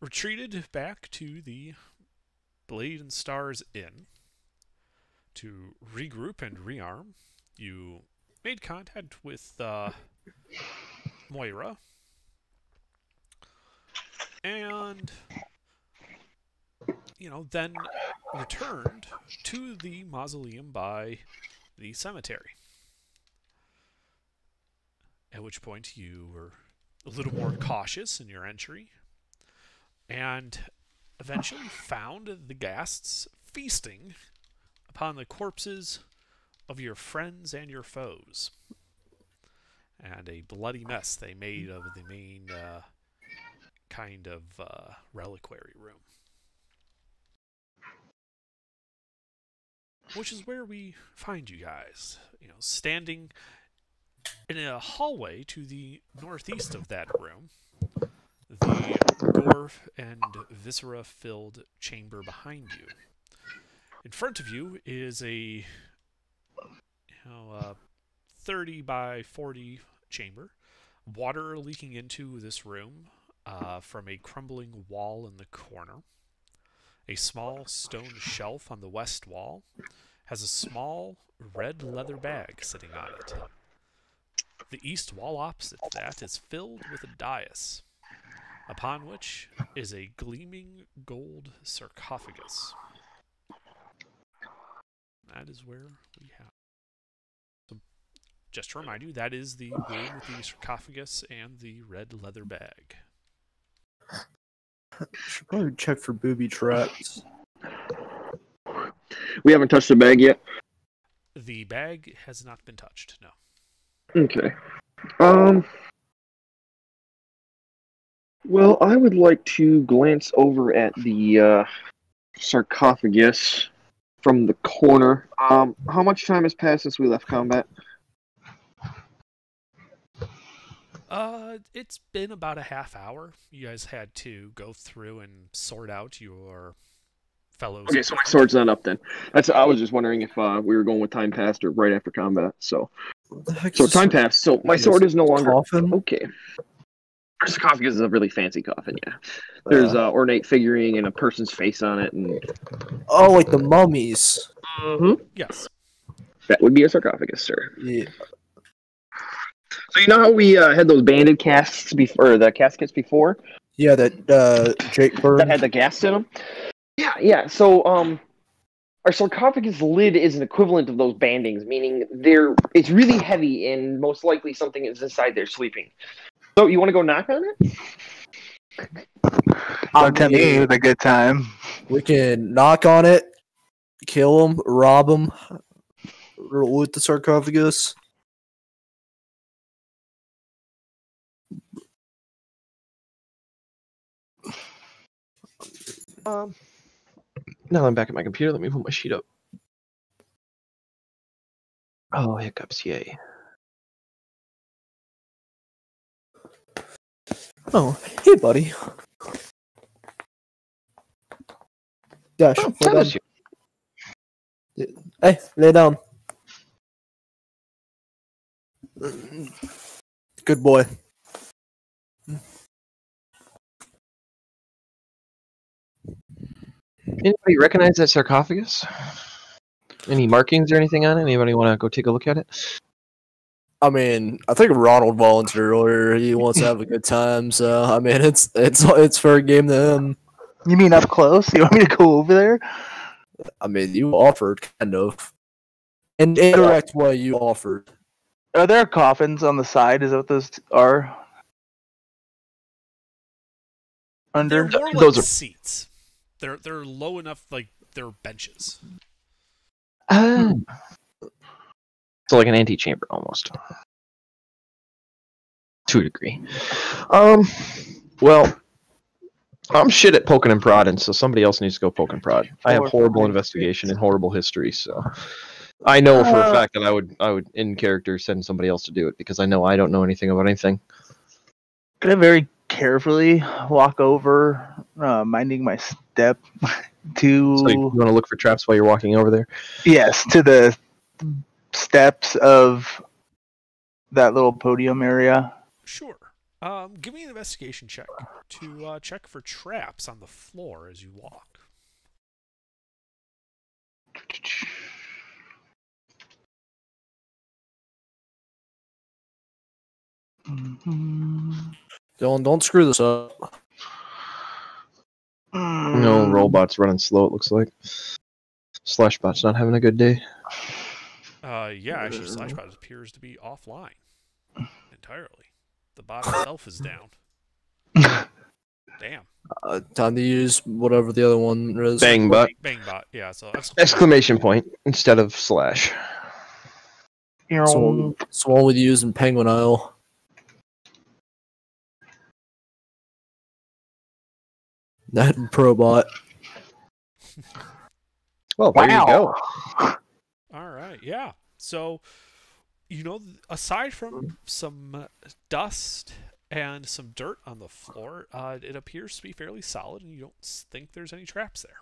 retreated back to the Blade and Stars Inn to regroup and rearm. You made contact with Moira, and then returned to the mausoleum by the cemetery. At which point you were a little more cautious in your entry, and eventually found the ghasts feasting upon the corpses of your friends and your foes, and a bloody mess they made of the main kind of reliquary room, which is where we find you guys, standing in a hallway to the northeast of that room, the gore and viscera-filled chamber behind you. In front of you is a 30 by 40 chamber, water leaking into this room from a crumbling wall in the corner. A small stone shelf on the west wall has a small red leather bag sitting on it. The east wall opposite that is filled with a dais, upon which is a gleaming gold sarcophagus. That is where we have. So, just to remind you, that is the room with the sarcophagus and the red leather bag. Should probably check for booby traps. We haven't touched the bag yet. The bag has not been touched, no. Okay. Well, I would like to glance over at the sarcophagus from the corner. How much time has passed since we left combat? It's been about a half hour. You guys had to go through and sort out your fellows. Okay, so my sword's not up then. I was just wondering if we were going with time passed or right after combat. So time passed. So my sword is no longer. Coffin? Okay. Our sarcophagus is a really fancy coffin. Yeah. There's ornate figuring and a person's face on it, and. Oh, like the mummies. Mm-hmm. Yes. That would be a sarcophagus, sir. Yeah. So you know how we had those banded caskets before, or the caskets before? Yeah, that Jake Bird. That had the gas in them? Yeah. So, our sarcophagus lid is an equivalent of those bandings, meaning it's really heavy and most likely something is inside there sleeping. So, you want to go knock on it? Don't tell me it was a good time. We can knock on it, kill him, rob him with the sarcophagus. Now I'm back at my computer. Let me put my sheet up. Oh, hiccups, yay. Oh, hey, buddy. Dash, lay down. Hey, lay down. Good boy. Anybody recognize that sarcophagus? Any markings or anything on it? Anybody want to go take a look at it? I mean, I think Ronald volunteered earlier. He wants to have a good time, so I mean, it's fair game to him. You mean up close? You want me to go over there? I mean, you offered, kind of. In an indirect way, you offered. Are there coffins on the side? Is that what those are? Under? They're more like Those are seats. They're low enough, like they're benches. So like an antechamber almost. To a degree. Well, I'm shit at poking and prodding, so somebody else needs to go poke and prod. I have horrible investigation and horrible history, so I know for a fact that I would in character send somebody else to do it because I know I don't know anything about anything. Could I very carefully walk over, minding my step to... So you want to look for traps while you're walking over there? Yes, to the steps of that little podium area. Sure. Give me an investigation check to check for traps on the floor as you walk. Dylan, don't screw this up. No, Rollbot's running slow, it looks like. Slashbot's not having a good day. Yeah, actually, Slashbot appears to be offline entirely. The bot itself is down. Damn. Time to use whatever the other one is. Bangbot. Bangbot, yeah. So Exclamation point instead of slash. So one we use in Penguin Isle. That and Probot. Well, there you go. All right, yeah. So, aside from some dust and some dirt on the floor, it appears to be fairly solid, and you don't think there's any traps there.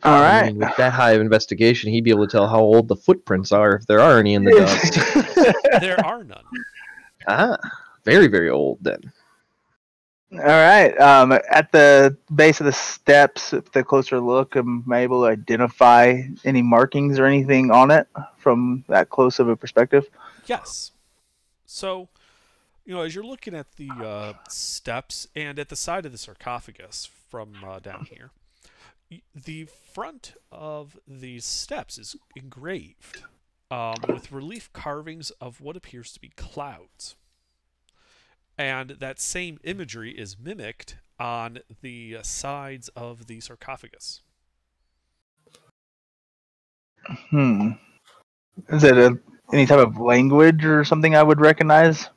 All I right. mean, with that high of investigation, he'd be able to tell how old the footprints are, if there are any in the dust. There are none. Ah, very, very old then. All right. At the base of the steps, with a closer look, am I able to identify any markings or anything on it from that close of a perspective? Yes. So, as you're looking at the steps and at the side of the sarcophagus from down here, the front of these steps is engraved with relief carvings of what appears to be clouds. And that same imagery is mimicked on the sides of the sarcophagus. Is it any type of language or something I would recognize?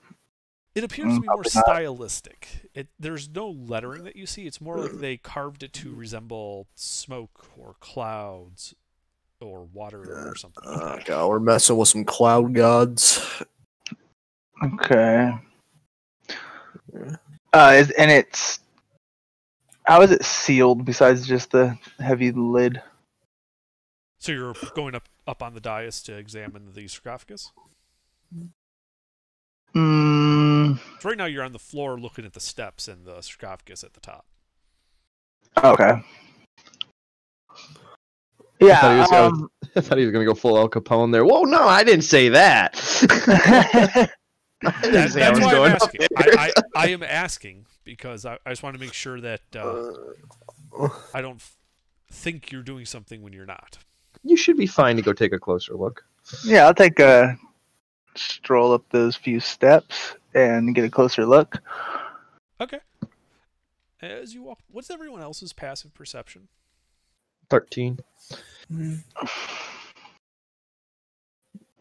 It appears to be more stylistic. There's no lettering that you see. It's more like they carved it to resemble smoke or clouds or water or something like that. God, we're messing with some cloud gods. Okay. How is it sealed besides just the heavy lid? So you're going up on the dais to examine the sarcophagus? So right now you're on the floor looking at the steps and the sarcophagus at the top. Okay. Yeah. I thought he was going to go full Al Capone there. Whoa, no, I didn't say that. That's why I'm asking. I am asking because I just want to make sure that I don't think you're doing something when you're not. You should be fine to go take a closer look. Yeah, I'll take a stroll up those few steps and get a closer look. Okay. As you walk, what's everyone else's passive perception? 13.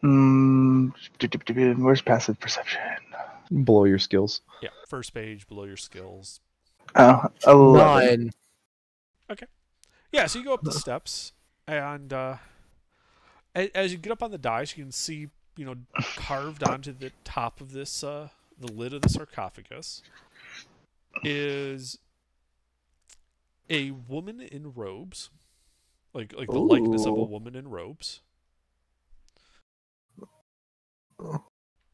Where's passive perception? Below your skills. Yeah, first page below your skills. Oh, 11. 9. Okay. Yeah, so you go up the steps, and as you get up on the dais, you can see, carved onto the top of this, the lid of the sarcophagus, is a woman in robes, like the likeness of a woman in robes.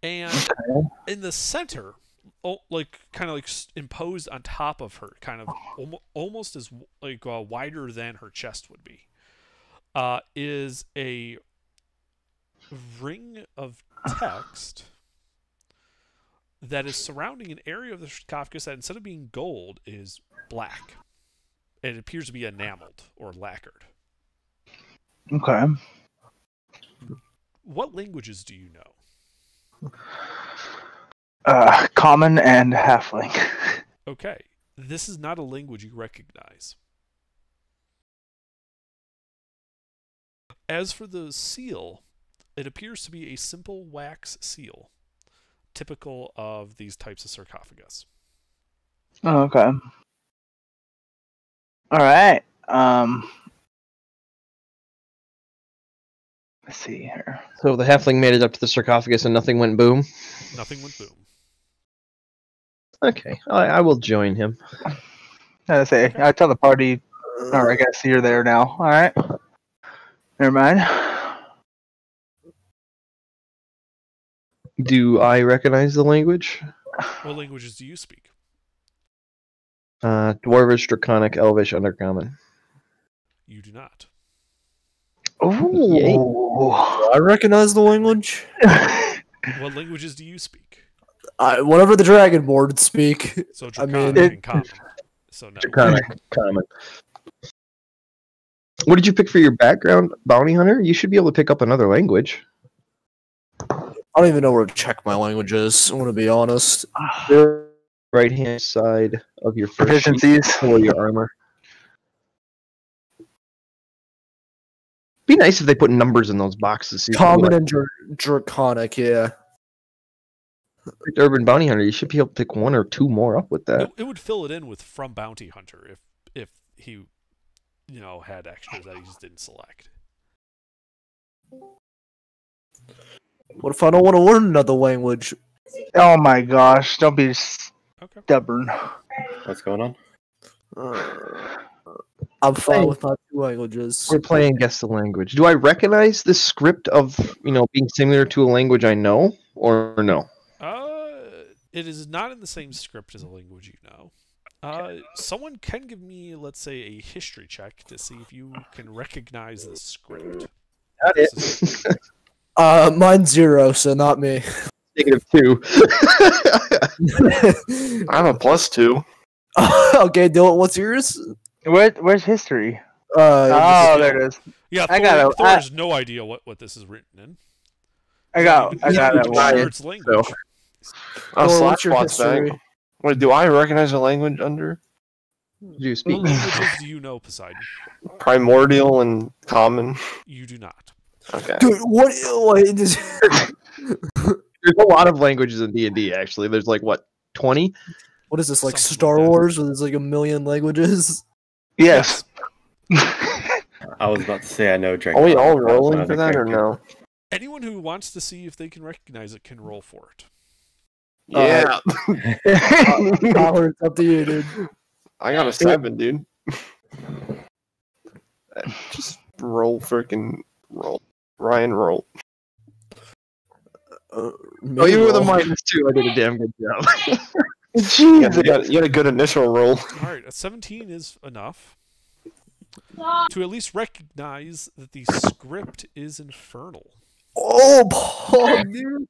And in the center, kind of imposed on top of her, kind of almost as wider than her chest would be, is a ring of text that is surrounding an area of the sarcophagus that, instead of being gold, is black. It appears to be enameled or lacquered. Okay. What languages do you know? Common and halfling. Okay. This is not a language you recognize. As for the seal, it appears to be a simple wax seal, typical of these types of sarcophagus. Oh, okay. All right. Let's see here. So the halfling made it up to the sarcophagus and nothing went boom? Nothing went boom. Okay, I will join him. I say, Okay. I tell the party. All right, I guess you're there now. All right. Never mind. Do I recognize the language? What languages do you speak? Dwarvish, Draconic, Elvish, Undercommon. You do not. Ooh. I recognize the language. What languages do you speak? Whatever the Dragonborn speak. So I mean, Draconic and Common. So no. Draconic, Common. What did you pick for your background, Bounty Hunter? You should be able to pick up another language. I don't even know where to check my languages. I'm gonna be honest. Right hand side of your first sheet Proficiencies. below your armor. Be nice if they put numbers in those boxes. So you can be Common like, and Draconic, yeah. picked Urban Bounty Hunter. You should be able to pick one or two more up with that. It would fill it in with from Bounty Hunter if he, had extras that he just didn't select. What if I don't want to learn another language? Oh my gosh! Don't be Okay. stubborn. What's going on? I'm fine with my 2 languages. We're playing Guess the Language. Do I recognize the script of, being similar to a language I know, or no? It is not in the same script as a language you know. Someone can give me, let's say, a history check to see if you can recognize the script. Got This it. Mine's 0, so not me. -2. I'm a +2. Okay, Dylan, what's yours? Where's history? Oh, There it is. Yeah, I Thor, got it. Thor has no idea what this is written in. I got He's it. not even One. sure its language. Oh, Thor, slash what's your bots bag. history? Wait, do I recognize a language under Do you What speak? languages do you know, Poseidon? primordial and common? You do not. Okay. Dude, what? Wait, There's a lot of languages in D&D, actually. There's 20? what is this, like Something Star like that. Wars, where there's like a million languages? Yes. I was about to say I know Drake. Are we all rolling for that, or no? Anyone who wants to see if they can recognize it can roll for it. Yeah. Tyler, it's up to you, dude. I got a 7, dude. Just roll, freaking roll. Ryan, roll. Oh, you were the meanwhile- -2. I did a damn good job. Jesus. You had a good initial roll. All right, a 17 is enough to at least recognize that the script is infernal. Oh, Paul, dude.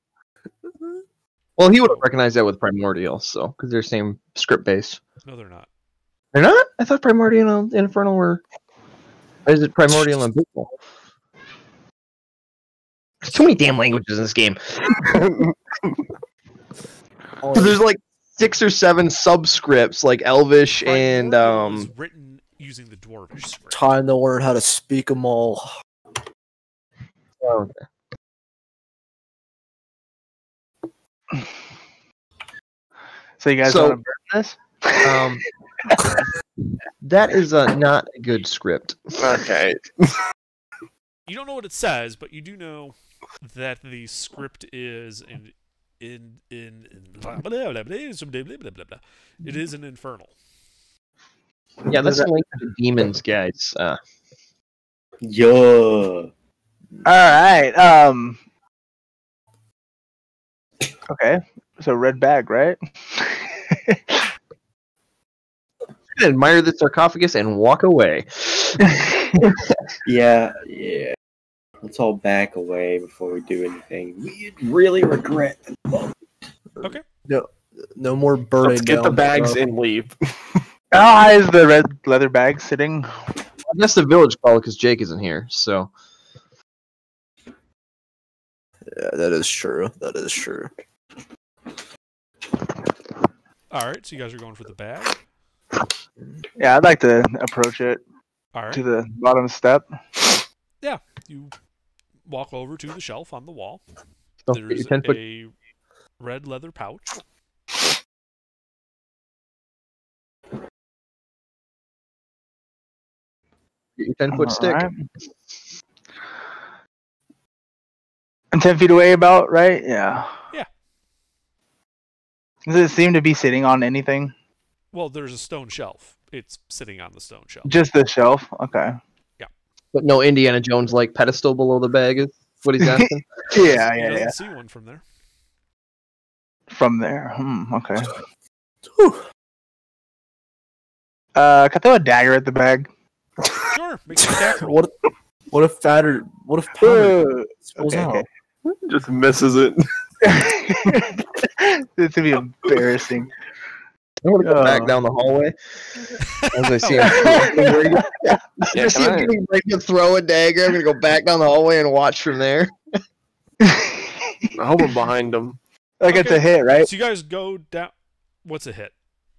Well, he would have recognized that with Primordial, so because they're same script base. No, they're not. They're not? I thought Primordial and Infernal were. Or is it Primordial and Abysmal? There's too many damn languages in this game. Oh, There's 6 or 7 subscripts, like Elvish and Primordial was written using the Dwarvish script. time to learn how to speak them all. oh, So you guys So- want to burn this? that is not a good script. Okay. You don't know what it says, but you do know that the script is in blah, blah, blah, blah, blah, blah, blah. It is an infernal. Yeah, that's the link to the demons, guys. Yeah. All right. Okay. So red bag, right? Admire the sarcophagus and walk away. Yeah. Let's all back away before we do anything. We'd really regret. No more burning. Let's get the down bags stuff. and leave. How high is the red leather bag sitting? I guess the village call because Jake isn't here, so. Yeah, that is true. That is true. All right, so you guys are going for the bag. Yeah, I'd like to approach it All right, to the bottom step. you walk over to the shelf on the wall. Don't get There's your 10-foot. a red leather pouch. Get your 10-foot stick. Alright. I'm 10 feet away about, right? Yeah. Yeah. Does it seem to be sitting on anything? Well, there's a stone shelf. It's sitting on the stone shelf. Just the shelf? Okay. But no Indiana Jones like pedestal below the bag is what he's asking. Yeah, He yeah, doesn't yeah. see one from there. from there. Okay. Whew. Can I throw a dagger at the bag? Sure, make an attack roll. What if powder spills Okay, out? okay. Just misses it. This would be embarrassing. I'm gonna go back Oh. down the hallway as I see him. Yeah, I see him can I- getting ready to throw a dagger. I'm gonna go back down the hallway and watch from there. I hope I'm behind him. Like it's Okay. a hit, right? So you guys go down. What's a hit?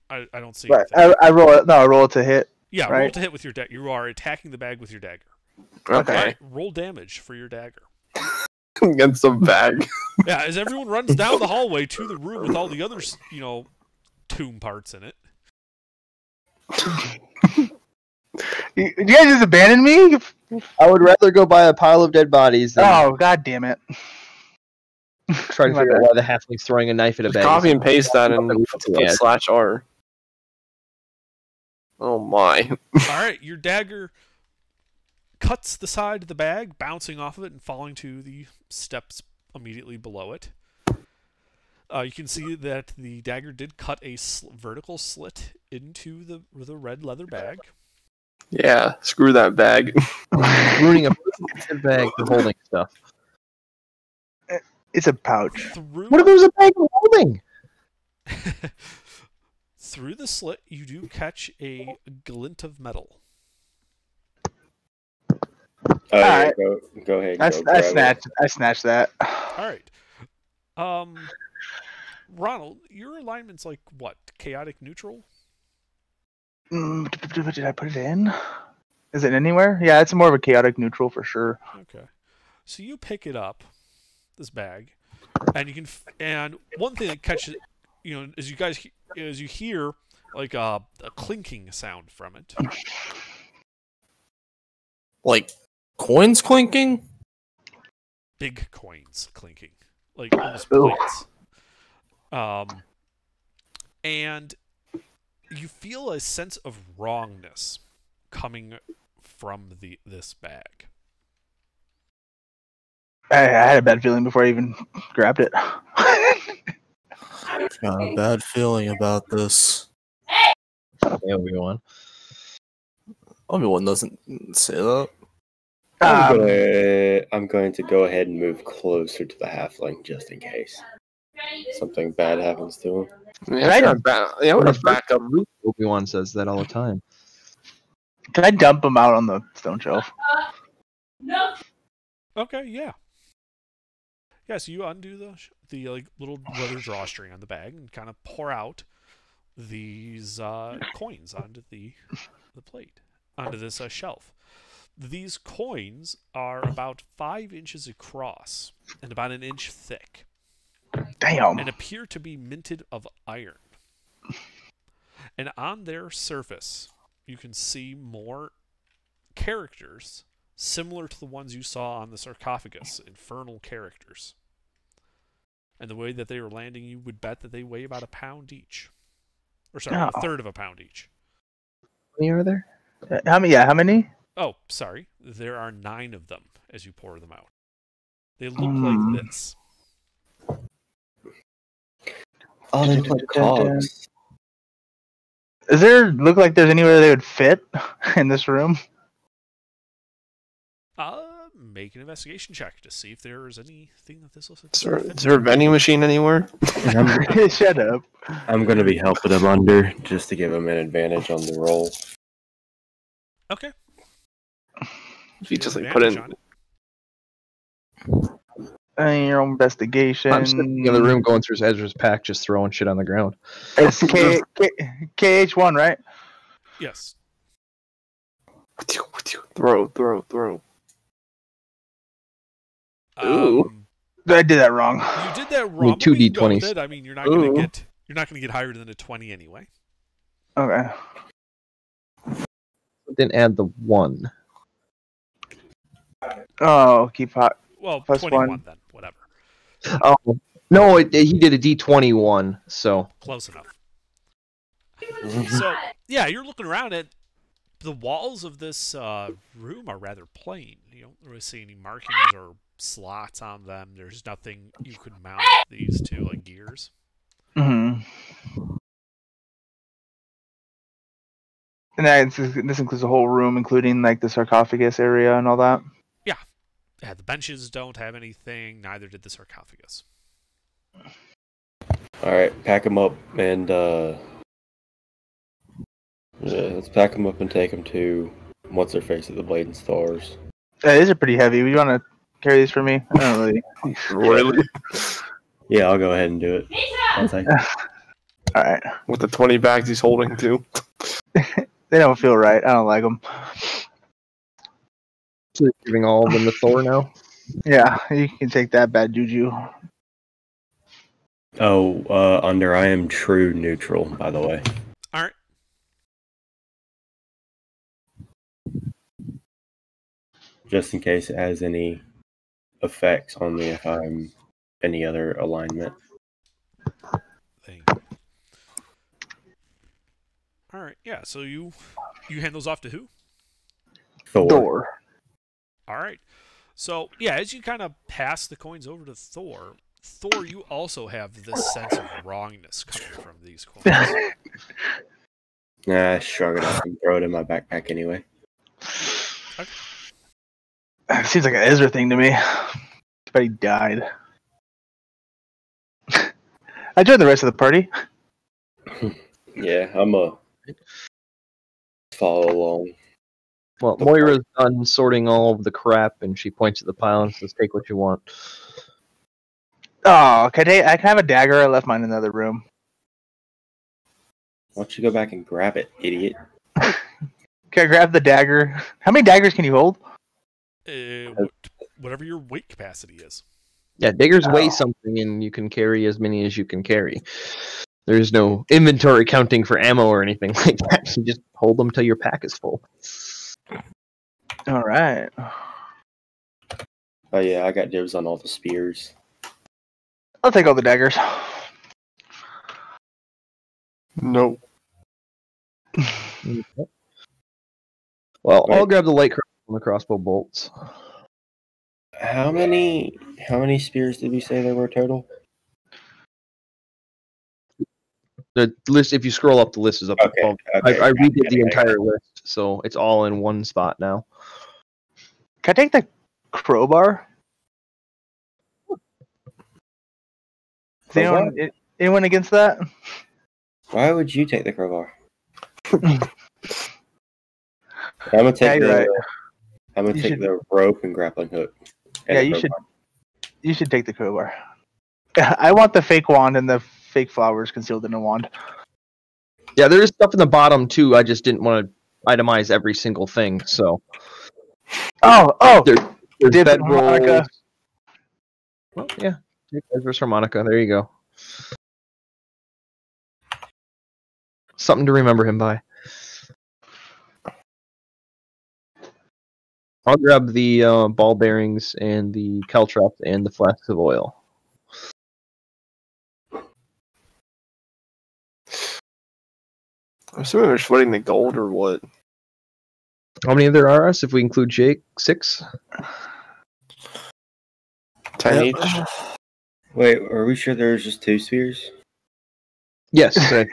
I don't see Right. anything. I roll it. No, I roll it to hit. Yeah, roll right. to hit with your dagger. You are attacking the bag with your dagger. Okay. Alright, roll damage for your dagger. Against the bag. Yeah, as everyone runs down the hallway to the room with all the other, tomb parts in it. You guys just abandoned me? I would rather go by a pile of dead bodies than Oh, god damn it. try to My figure out bad. why the halfling's throwing a knife at a Just bag. copy and paste that and Yeah. /R. Oh my. Alright, your dagger cuts the side of the bag, bouncing off of it and falling to the steps immediately below it. You can see that the dagger did cut a vertical slit into the red leather bag. Yeah, screw that bag. Ruining a bag for holding stuff. It's a pouch. Through What if it was a bag of holding? through the slit, you do catch a glint of metal. Oh, yeah, go ahead. I snatched that. All right. Ronald, your alignment's like what? Chaotic neutral? Did I put it in? Is it anywhere? Yeah, it's more of a chaotic neutral for sure. Okay. So you pick it up, this bag, and you can. And one thing that catches, as you hear like a clinking sound from it. Like coins clinking? Big coins clinking, like almost Ooh. plates. And you feel a sense of wrongness coming from this bag. I had a bad feeling before I even grabbed it. Got a bad feeling about this. Obi-Wan. Obi-Wan doesn't say that. I'm going to go ahead and move closer to the halfling just in case something bad happens to him. Right. Back up. Obi-Wan says that all the time. Can I dump him out on the stone shelf? Okay, yeah. Yeah, so you undo the like little leather drawstring on the bag and kind of pour out these coins onto the plate, onto this shelf. These coins are about 5 inches across and about an inch thick, Damn. and appear to be minted of iron. And on their surface, you can see more characters similar to the ones you saw on the sarcophagus, infernal characters. And the way that they are landing, you would bet that they weigh about a pound each. Or sorry, Oh. a third of a pound each. How many are there? How many? Yeah, how many? Oh, sorry. There are 9 of them as you pour them out. They look Hmm. like this. Oh, they look like cogs. Does there look like there's anywhere they would fit in this room? Make an investigation check to see if there is anything that this looks like. Is there a vending machine anywhere? Shut up. I'm going to be helping him under just to give him an advantage on the roll. Okay. If you just like Advantage put in. on it. Your own investigation. I'm sitting in the room going through Ezra's pack, just throwing shit on the ground. It's KH1, right? Yes. Throw. Ooh. I did that wrong. You did that wrong. need two but we can go with D20s. it. I mean, you're not going Ooh. to get higher than a 20 anyway. Okay. Then add the 1. Oh, keep hot. Well, Plus 21 one. then. Whatever. Oh no, he did a D21. So Close enough. So, yeah, you're looking around at the walls of this room are rather plain. You don't really see any markings or slots on them. There's nothing you could mount these to, like gears. Mm-hmm. And this includes the whole room, including like the sarcophagus area and all that. Yeah, the benches don't have anything. Neither did the sarcophagus. All right, pack them up and let's pack them up and take them to what's their face at the Blade and Stars. These are pretty heavy. You want to carry these for me? I don't really. Really? Yeah, I'll go ahead and do it. I'll take it. All right. With the 20 bags he's holding too. They don't feel right. I don't like them. So you're giving all of them to Thor now? Yeah, you can take that bad juju. Oh, under I am true neutral, by the way. All right. Just in case it has any effects on me if I'm any other alignment. Thing. All right. Yeah. So you hand those off to who? Thor. All right. So yeah, as you kind of pass the coins over to Thor, you also have this sense of wrongness coming from these coins. Nah, shrug it off and throw it in my backpack anyway. Okay. It seems like an Ezra thing to me. But he died. I joined the rest of the party. Yeah, I'm a follow along. Well, Moira's done sorting all of the crap, and she points at the pile and says, "Take what you want." Oh, I can have a dagger. I left mine in the other room. Why don't you go back and grab it, idiot? Can I grab the dagger? How many daggers can you hold? Whatever your weight capacity is. Yeah, daggers weigh something, and you can carry as many as you can carry. There's no inventory counting for ammo or anything like that. You just hold them till your pack is full. All right. Oh yeah, I got dibs on all the spears. I'll take all the daggers. No. Well, Wait. I'll grab the light crossbow and the crossbow bolts. How many spears did we say there were total? The list, if you scroll up, the list is up Okay, above. okay, I redid got the it. entire list, so it's all in one spot now. Can I take the crowbar? Crowbar? Anyone against that? Why would you take the crowbar? I'm gonna take you're right. I'm gonna You take should- the rope and grappling hook. and Yeah, the you should. crowbar. You should take the crowbar. I want the fake wand and the fake flowers concealed in a wand. Yeah, there is stuff in the bottom too. I just didn't want to itemize every single thing. So Oh! there's Dip and bedrolls. harmonica. Well, yeah, take Ezra's harmonica. There you go. Something to remember him by. I'll grab the ball bearings and the caltrops and the flasks of oil. I'm assuming they're splitting the gold or what? How many there are us if we include Jake? 6? 10 Yep. each? Wait, are we sure there's just 2 spears? Yes, that's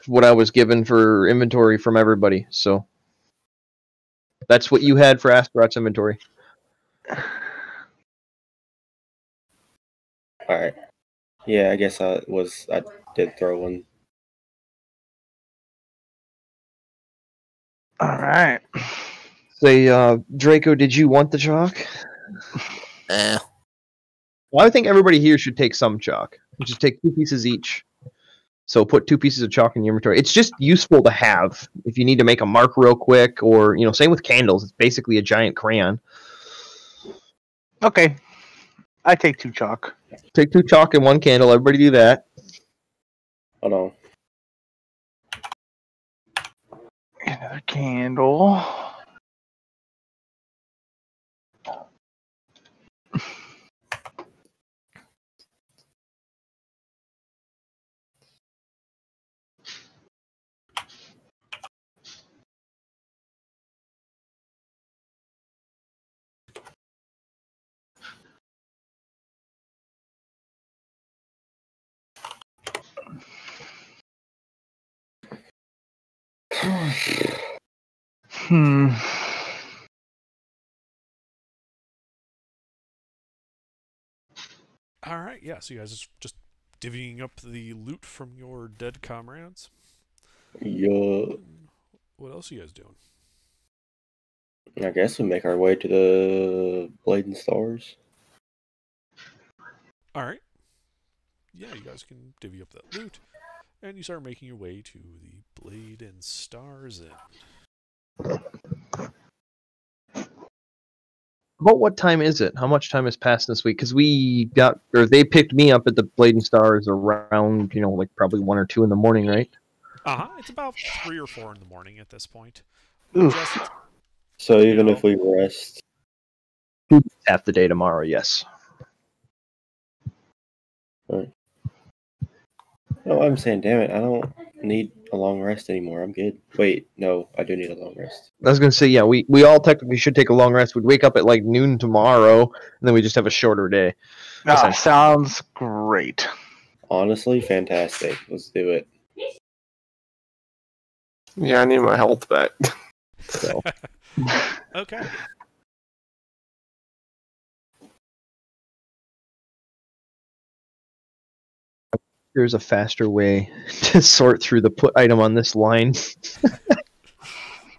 what I was given for inventory from everybody. So that's what you had for Astaroth's inventory. Alright. Yeah, I guess I did throw one. All right. Say, Draco, did you want the chalk? Eh. Well, I think everybody here should take some chalk. Just take 2 pieces each. So put 2 pieces of chalk in your inventory. It's just useful to have if you need to make a mark real quick, or same with candles. It's basically a giant crayon. Okay. I take 2 chalk. Take 2 chalk and 1 candle. Everybody do that. Hold on. Another candle. Hmm. All right, yeah. So you guys just divvying up the loot from your dead comrades. Yeah. What else are you guys doing? I guess we make our way to the Blade and Stars. All right. Yeah, you guys can divvy up that loot, and you start making your way to the Blade and Stars Inn. About what time is it? How much time has passed this week? Because they picked me up at the Blade and Stars around, like probably 1 or 2 in the morning, right? It's about 3 or 4 in the morning at this point. Oof. Just, So even if we rest, Half the day tomorrow, yes. no, I'm saying, damn it, I don't need a long rest anymore. I'm good. Wait, no, I do need a long rest. I was going to say, yeah, we all technically should take a long rest. We'd wake up at like noon tomorrow, and then we just have a shorter day. Ah, sounds great. Honestly, fantastic. Let's do it. Yeah, I need my health back. So, okay. there's a faster way to sort through the put item on this line.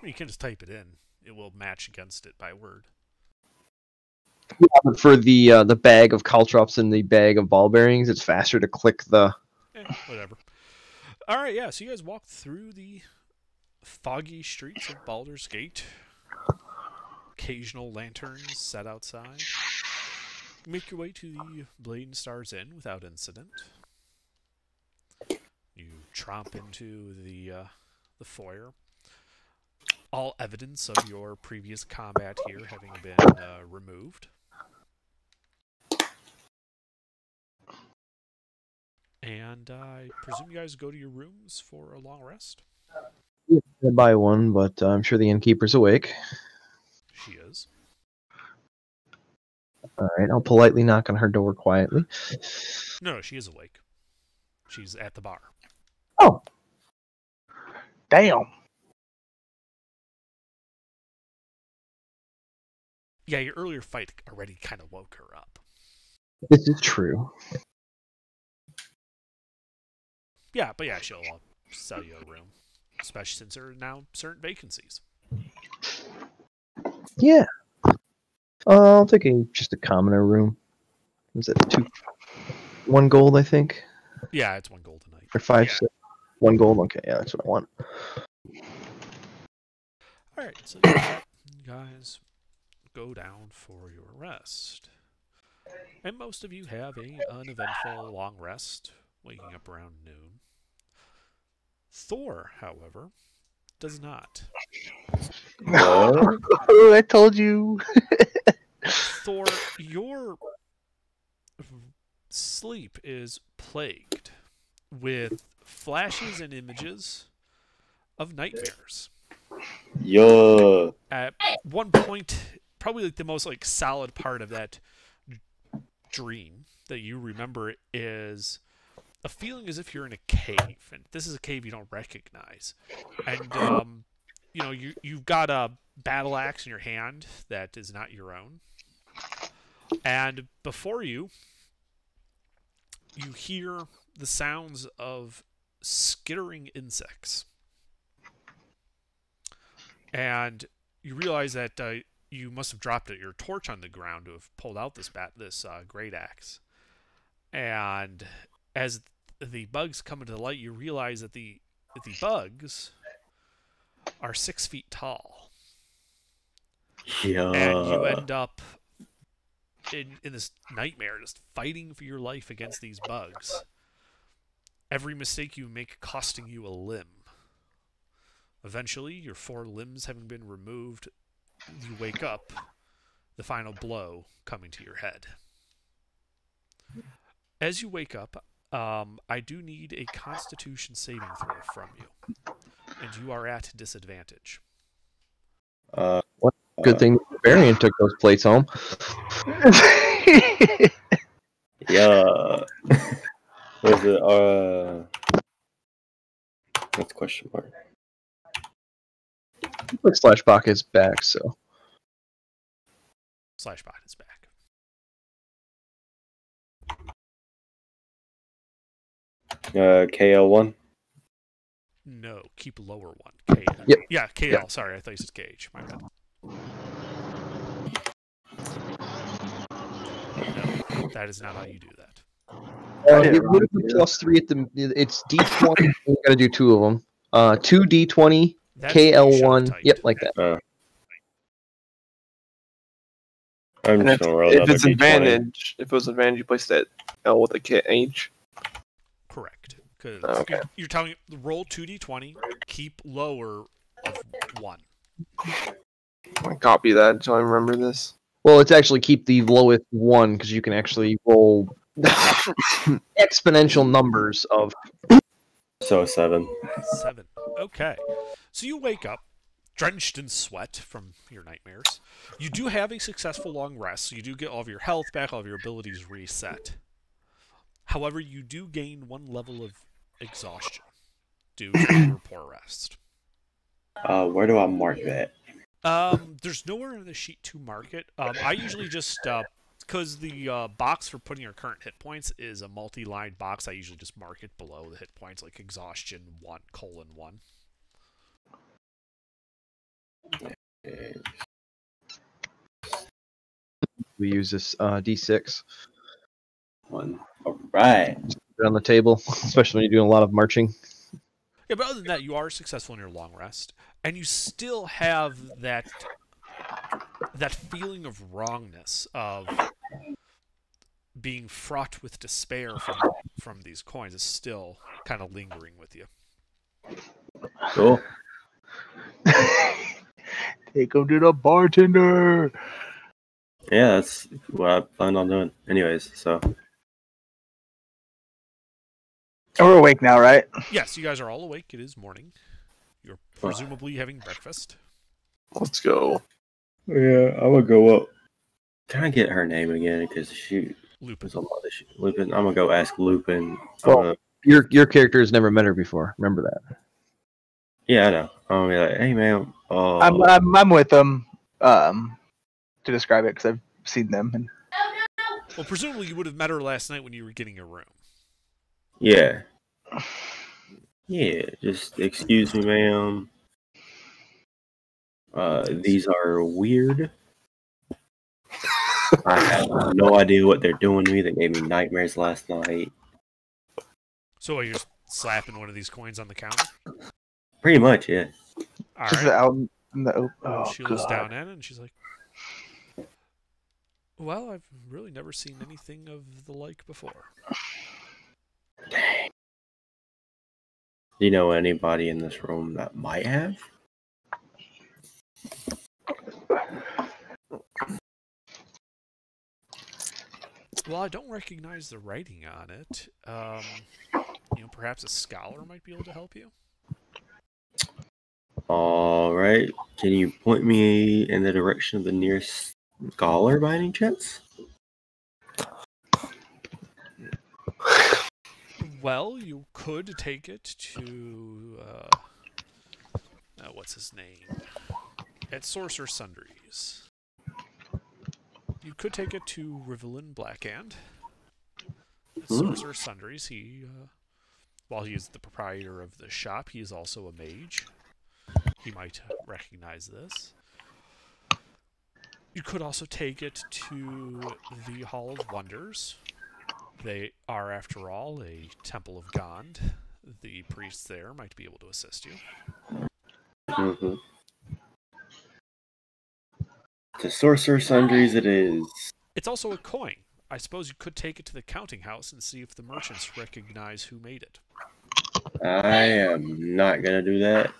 You can just type it in. It will match against it by word. Yeah, but for the bag of caltrops and the bag of ball bearings, it's faster to click the. Whatever. All right, yeah. So you guys walk through the foggy streets of Baldur's Gate. Occasional lanterns set outside. You make your way to the Blade and Stars Inn without incident. You tromp into the foyer. All evidence of your previous combat here having been removed. And I presume you guys go to your rooms for a long rest? I'll buy one, but I'm sure the innkeeper's awake. She is. All right, I'll politely knock on her door quietly. No, she is awake. She's at the bar. Oh, Damn. Yeah, your earlier fight already kind of woke her up. this is true. Yeah, but yeah, she'll sell you a room. Especially since there are now certain vacancies. Yeah. I'll take just a commoner room. Was it 1 gold, I think? Yeah, it's 1 gold a night. Or 5, 6. 1 gold? Okay, yeah, that's what I want. Alright, so you guys go down for your rest. And most of you have an uneventful long rest, waking up around noon. Thor, however, does not. What? Oh, I told you. Thor, your sleep is plagued with flashes and images of nightmares. Yo. At one point, probably like the most solid part of that dream that you remember is a feeling as if you're in a cave, and this is a cave you don't recognize, and you've got a battle axe in your hand that is not your own, and before you hear the sounds of skittering insects, and you realize that you must have dropped your torch on the ground to have pulled out this great axe, and as the bugs come into the light, you realize that the bugs are 6 feet tall. Yeah. And you end up in this nightmare, just fighting for your life against these bugs. Every mistake you make costing you a limb. Eventually, your 4 limbs having been removed, you wake up, the final blow coming to your head. As you wake up, I do need a Constitution saving throw from you, and you are at disadvantage. Good thing the barbarian took those plates home. Yeah. Was it That's a question mark. Like Slashbot is back, so Slashbot is back. KL1. No, keep lower one. K. Yep. Yeah, KL. Yep. Sorry, I thought you said KH. My bad. No, that is not how you do that. it would have been +3 at the. It's D20. We got to do 2 of them. 2 D20, That's what you should've KL1. typed. Yep, like that. I'm And just gonna roll if another it's D20. advantage, if it was advantage, you place that L with a K H. Correct. Because Okay. you're telling roll 2d20, keep lower of 1. I copy that so I remember this. Well, it's actually keep the lowest 1 because you can actually roll exponential numbers of. So 7. 7. Okay. So you wake up, drenched in sweat from your nightmares. You do have a successful long rest, so you do get all of your health back, all of your abilities reset. However, you do gain 1 level of exhaustion due to your poor rest. Where do I mark that? There's nowhere in the sheet to mark it. I usually just, because the box for putting your current hit points is a multi-line box, I usually just mark it below the hit points, like exhaustion 1:1. We use this D6 1. Alright. on the table, especially when you're doing a lot of marching. Yeah, but other than that, you are successful in your long rest, and you still have that feeling of wrongness, of being fraught with despair from these coins is still kind of lingering with you. Cool. Take him to the bartender. Yeah, that's what I planned on doing. Anyways, so. And we're awake now, right? Yes, you guys are all awake. It is morning. You're presumably having breakfast. Let's go. Yeah, I'm gonna go up. Can I get her name again? Because she Lupin. was on my list. Lupin. I'm gonna go ask Lupin. Well, your character has never met her before. Remember that. Yeah, I know. I'm gonna be like, hey, man. I'm with them to describe it because I've seen them. And Well, presumably you would have met her last night when you were getting your room. Yeah. Yeah, just excuse me, ma'am. These are weird. I have no idea what they're doing to me. They gave me nightmares last night. So you're just slapping one of these coins on the counter? Pretty much, yeah. All just right. out in the oh, She looks God. down at it and she's like, well, I've really never seen anything of the like before. Do you know anybody in this room that might have? Well, I don't recognize the writing on it. Perhaps a scholar might be able to help you. All right. Can you point me in the direction of the nearest scholar by any chance? Well, you could take it to, what's his name? At Sorcerer Sundries. You could take it to Rivellin Blackhand. At Sorcerer Sundries, while he is the proprietor of the shop, he is also a mage. He might recognize this. You could also take it to the Hall of Wonders. They are, after all, a Temple of Gond. The priests there might be able to assist you. Mm-hmm. To Sorcerer Sundries it is. It's also a coin. I suppose you could take it to the counting house and see if the merchants recognize who made it. I am not going to do that.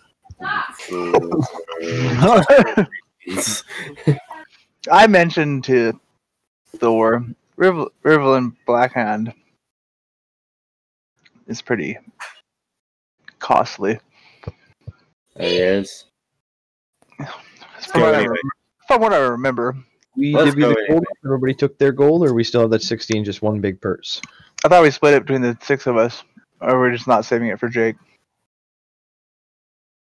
I mentioned to Thor, Rivellin Blackhand is pretty costly. It is. From what I remember. Let's Did we go the gold? anyway. Everybody took their gold, or we still have that 16, just one big purse? I thought we split it between the 6 of us, or we're just not saving it for Jake.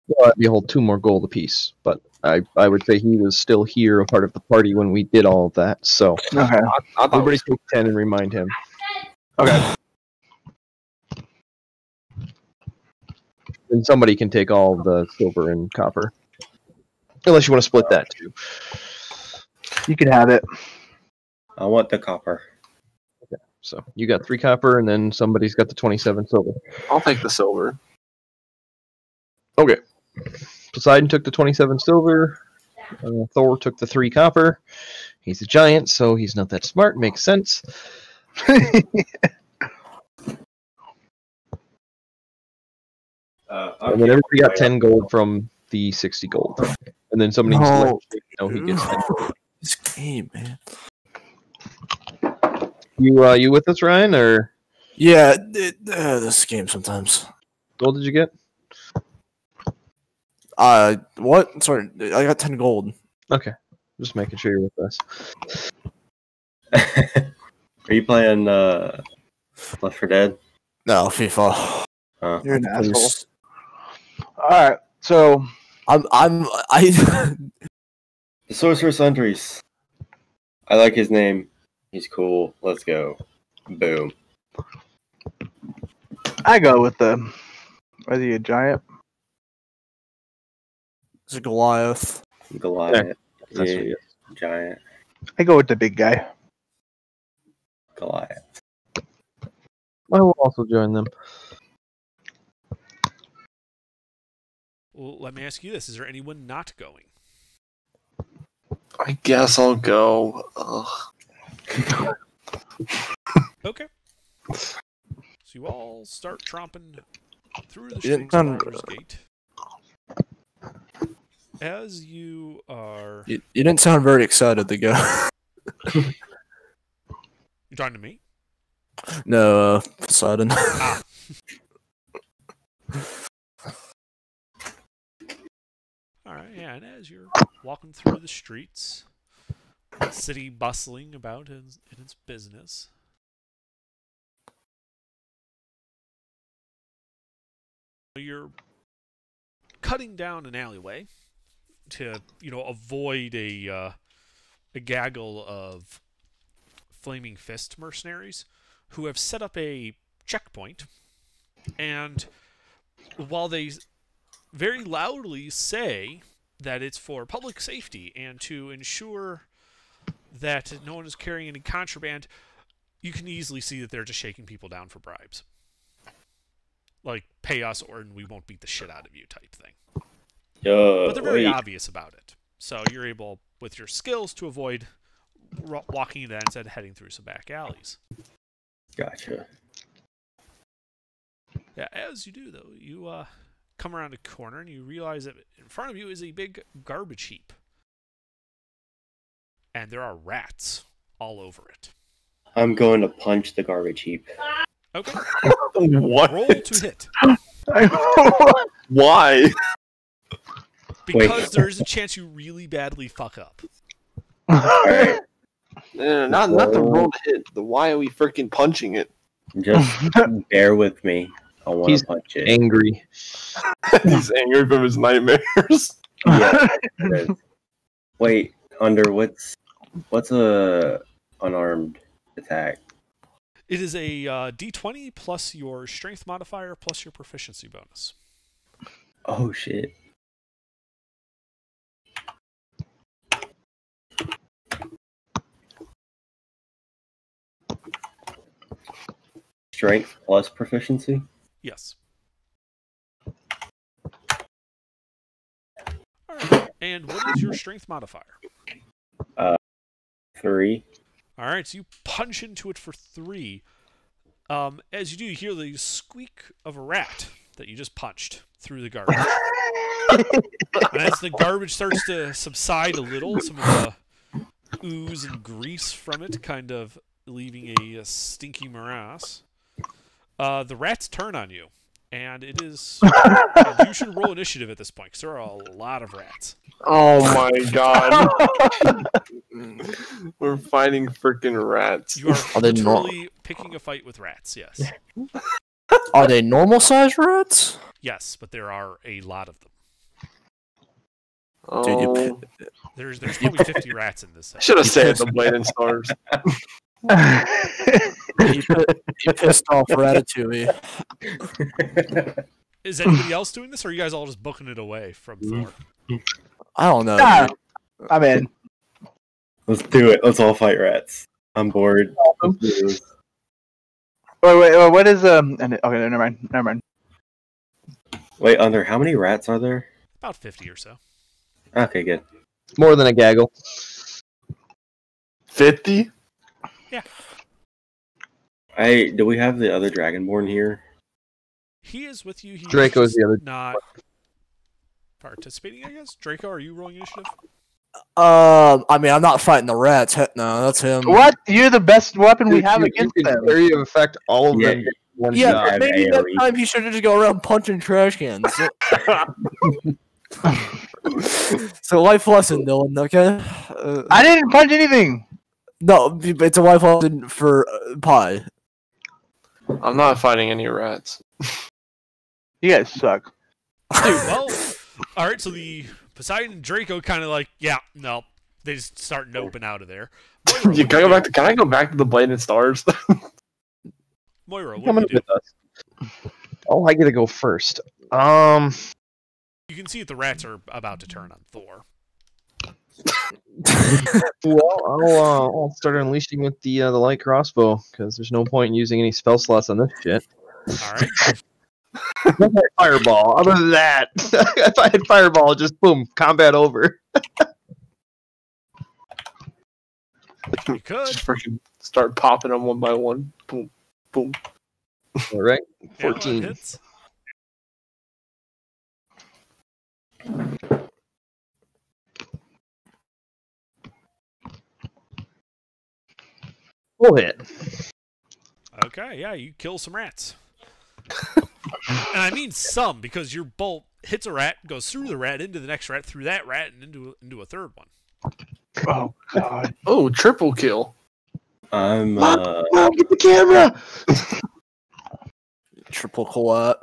Well, we hold 2 more gold apiece, but I would say he was still here, a part of the party when we did all of that. So Okay. I thought everybody take 10 and remind him. okay. And somebody can take all of the silver and copper, unless you want to split that too. You can have it. I want the copper. So you got 3 copper, and then somebody's got the 27 silver. I'll take the silver. Okay. Poseidon took the 27 silver. Thor took the 3 copper. He's a giant, so he's not that smart. Makes sense. And then everybody got 10 gold from the 60 gold. And then somebody needs to let Jake know he gets 10 gold. This game, man. You with us, Ryan, or Yeah, this game sometimes. gold did you get? What? Sorry, I got 10 gold. Okay. Just making sure you're with us. Are you playing Left 4 Dead? No, FIFA. You're an asshole. Please. All right. So The Sorcerer Sundries. I like his name. He's cool. Let's go. Boom. I go with the. Was he a giant? It's a Goliath. Goliath. That's what Yeah, he is. giant. I go with the big guy. Goliath. I will also join them. Well, let me ask you this: is there anyone not going? I guess I'll go. Ugh. Okay. So you all start tromping through the Yeah, streets of none- Baldur's Gate. As you are... You didn't sound very excited to go. You're talking to me? No, Poseidon. Ah. Alright, yeah, and as you're walking through the streets, the city bustling about in its business, you're cutting down an alleyway to, avoid a gaggle of Flaming Fist mercenaries who have set up a checkpoint, and while they very loudly say that it's for public safety and to ensure that no one is carrying any contraband, you can easily see that they're just shaking people down for bribes. Like, pay us or we won't beat the shit out of you type thing. But they're very obvious about it. So you're able, with your skills, to avoid walking into that instead of heading through some back alleys. Gotcha. Yeah, as you do, though, you come around a corner and you realize that in front of you is a big garbage heap. And there are rats all over it. I'm going to punch the garbage heap. Okay, What? roll to hit. Why? Because there is a chance you really badly fuck up. Alright. No, not the roll to hit. The why are we freaking punching it? Just bear with me. I want He's to punch it. Angry. He's angry from his nightmares. Yeah. it is. Wait, under what's a unarmed attack? It is a D20 plus your strength modifier plus your proficiency bonus. Oh shit. Strength plus proficiency? Yes. Alright, and what is your strength modifier? 3. Alright, so you punch into it for 3. As you do, you hear the squeak of a rat that you just punched through the garbage. And as the garbage starts to subside a little, some of the ooze and grease from it kind of leaving a stinky morass, the rats turn on you. And it is... and you should roll initiative at this point, because there are a lot of rats. Oh my god. We're fighting freaking rats. You are Are they nor- literally picking a fight with rats, yes. Are they normal size rats? Yes, but there are a lot of them. Dude, Oh, There's probably 50 rats in this I section. should have said the Blade and Stars. you pissed off Ratatouille. Is anybody else doing this, or are you guys all just booking it away from Thor? I don't know. Nah, dude. I'm in. Let's do it. Let's all fight rats. I'm bored. Let's do this. Wait, what is Okay, never mind. Wait, under how many rats are there? About 50 or so. Okay, good. More than a gaggle. 50? Do we have the other Dragonborn here? He is with you. He's Draco's the other. not participating, I guess. Draco, are you rolling initiative? I mean, I'm not fighting the rats. Heck no, that's him. What? You're the best weapon we have You against can them. area of effect all of Yeah. them. in One Yeah, shot. have maybe that AoE. time he should have just go around punching trash cans. So life lesson, Dylan. Okay. I didn't punch anything. No, it's a life lesson for Pie. I'm not fighting any rats. You guys suck. Dude, well, alright, so the Poseidon and Draco kind of like, yeah, no. They just start noping out of there. Moira, You what can do I go back to? Can I go back to the Blade and Stars? Moira, what Coming do you do? with us. Oh, I get to go first. You can see that the rats are about to turn on Thor. Well, I'll start unleashing with the light crossbow because there's no point in using any spell slots on this shit. Alright. Fireball. Other than that, if I had fireball, just boom, combat over. You could. Just freaking start popping them one by one. Boom, boom. All right, Yeah, that 14. hits. Full hit. Okay, yeah, you kill some rats. And I mean some, because your bolt hits a rat, goes through the rat, into the next rat, through that rat, and into a third one. Oh god. Oh, triple kill. I'm Mom, get the camera. Triple collat.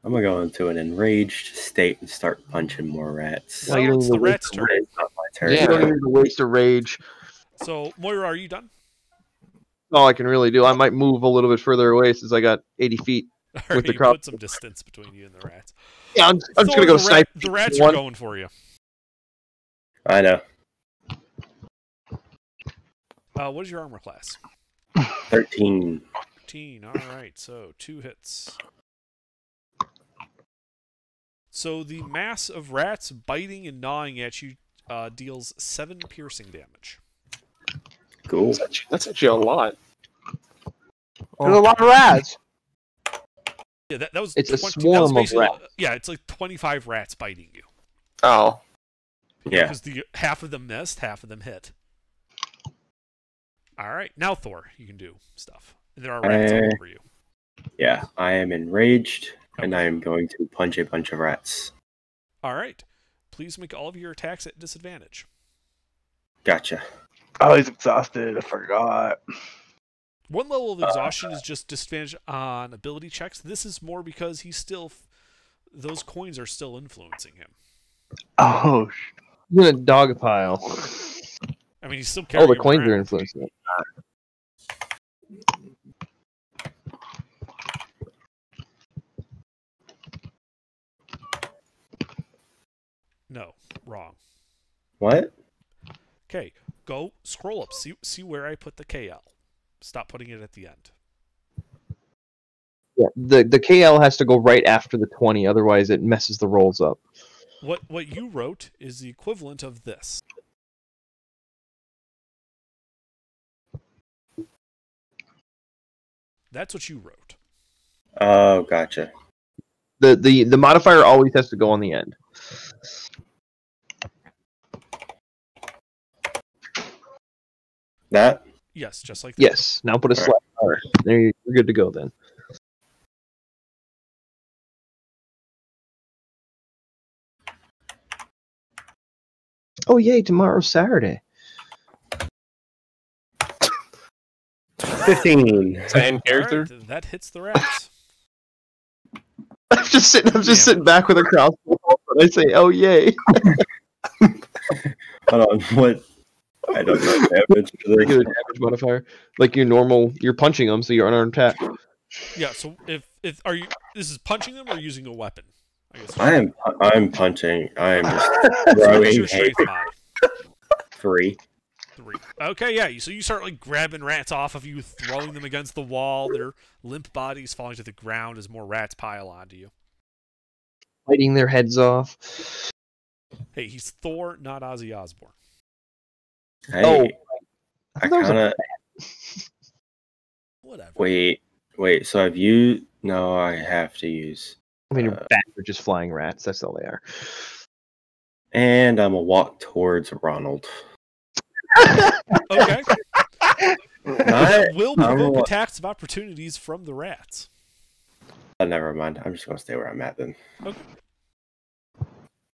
I'm gonna go into an enraged state and start punching more rats. Well, you don't it's need the to waste rat's the turn. It's not my turn. You don't need to waste a rage. So, Moira, are you done? All I can really do, I might move a little bit further away since I got 80 feet. Or With the you crop- put some distance between you and the rats. Yeah, I'm just Thor, gonna go the snipe. The rats one. are going for you. I know. What is your armor class? 13. 13. Alright, so 2 hits. So the mass of rats biting and gnawing at you deals 7 piercing damage. Cool. That's actually a lot. There's a lot of rats. Yeah, that was It's a 20 that was swarm of basically- rats. Yeah, it's like 25 rats biting you. Oh. Yeah. Because half of them missed, half of them hit. Alright, now Thor, you can do stuff. There are rats all over you. Yeah. I am enraged, and Okay. I am going to punch a bunch of rats. Alright. Please make all of your attacks at disadvantage. Gotcha. Oh, he's exhausted. I forgot. One level of exhaustion is just disadvantage on ability checks. This is more because he's still... those coins are still influencing him. Oh, I'm gonna dog a pile. I mean, he's still Oh, carrying the them coins around. are influencing it. No, wrong. What? Okay, go scroll up. See where I put the KL. Stop putting it at the end. Yeah, the KL has to go right after the 20, otherwise it messes the rolls up. What you wrote is the equivalent of this. That's what you wrote. Oh, gotcha. The modifier always has to go on the end. That? Yes, just like that. Yes. Now put a Alright. slash R. There you're good to go then. Oh yay! Tomorrow's Saturday. 15. Same character. Alright, that hits the rats. I'm just Yeah. sitting back with a crossbow. And I say, "Oh yay!" Hold on, what? I don't know damage. Get a damage modifier. Like your normal, you're punching them, so you're unarmed attack. Yeah. So if are you? This is punching them or using a weapon? I guess. I'm punching. I am just What's throwing your strength hate. mod? 3. 3. Okay, yeah. So you start like grabbing rats off of you, throwing them against the wall. Their limp bodies falling to the ground as more rats pile onto you. Biting their heads off. Hey, he's Thor, not Ozzy Osbourne. Hey, Oh. I kind of Whatever. wait. So have you? No, I have to use. I mean, bats are just flying rats. That's all they are. And I'm gonna walk towards Ronald. Okay. Not, Will provoke attacks of opportunities from the rats. never mind. I'm just gonna stay where I'm at then. Okay.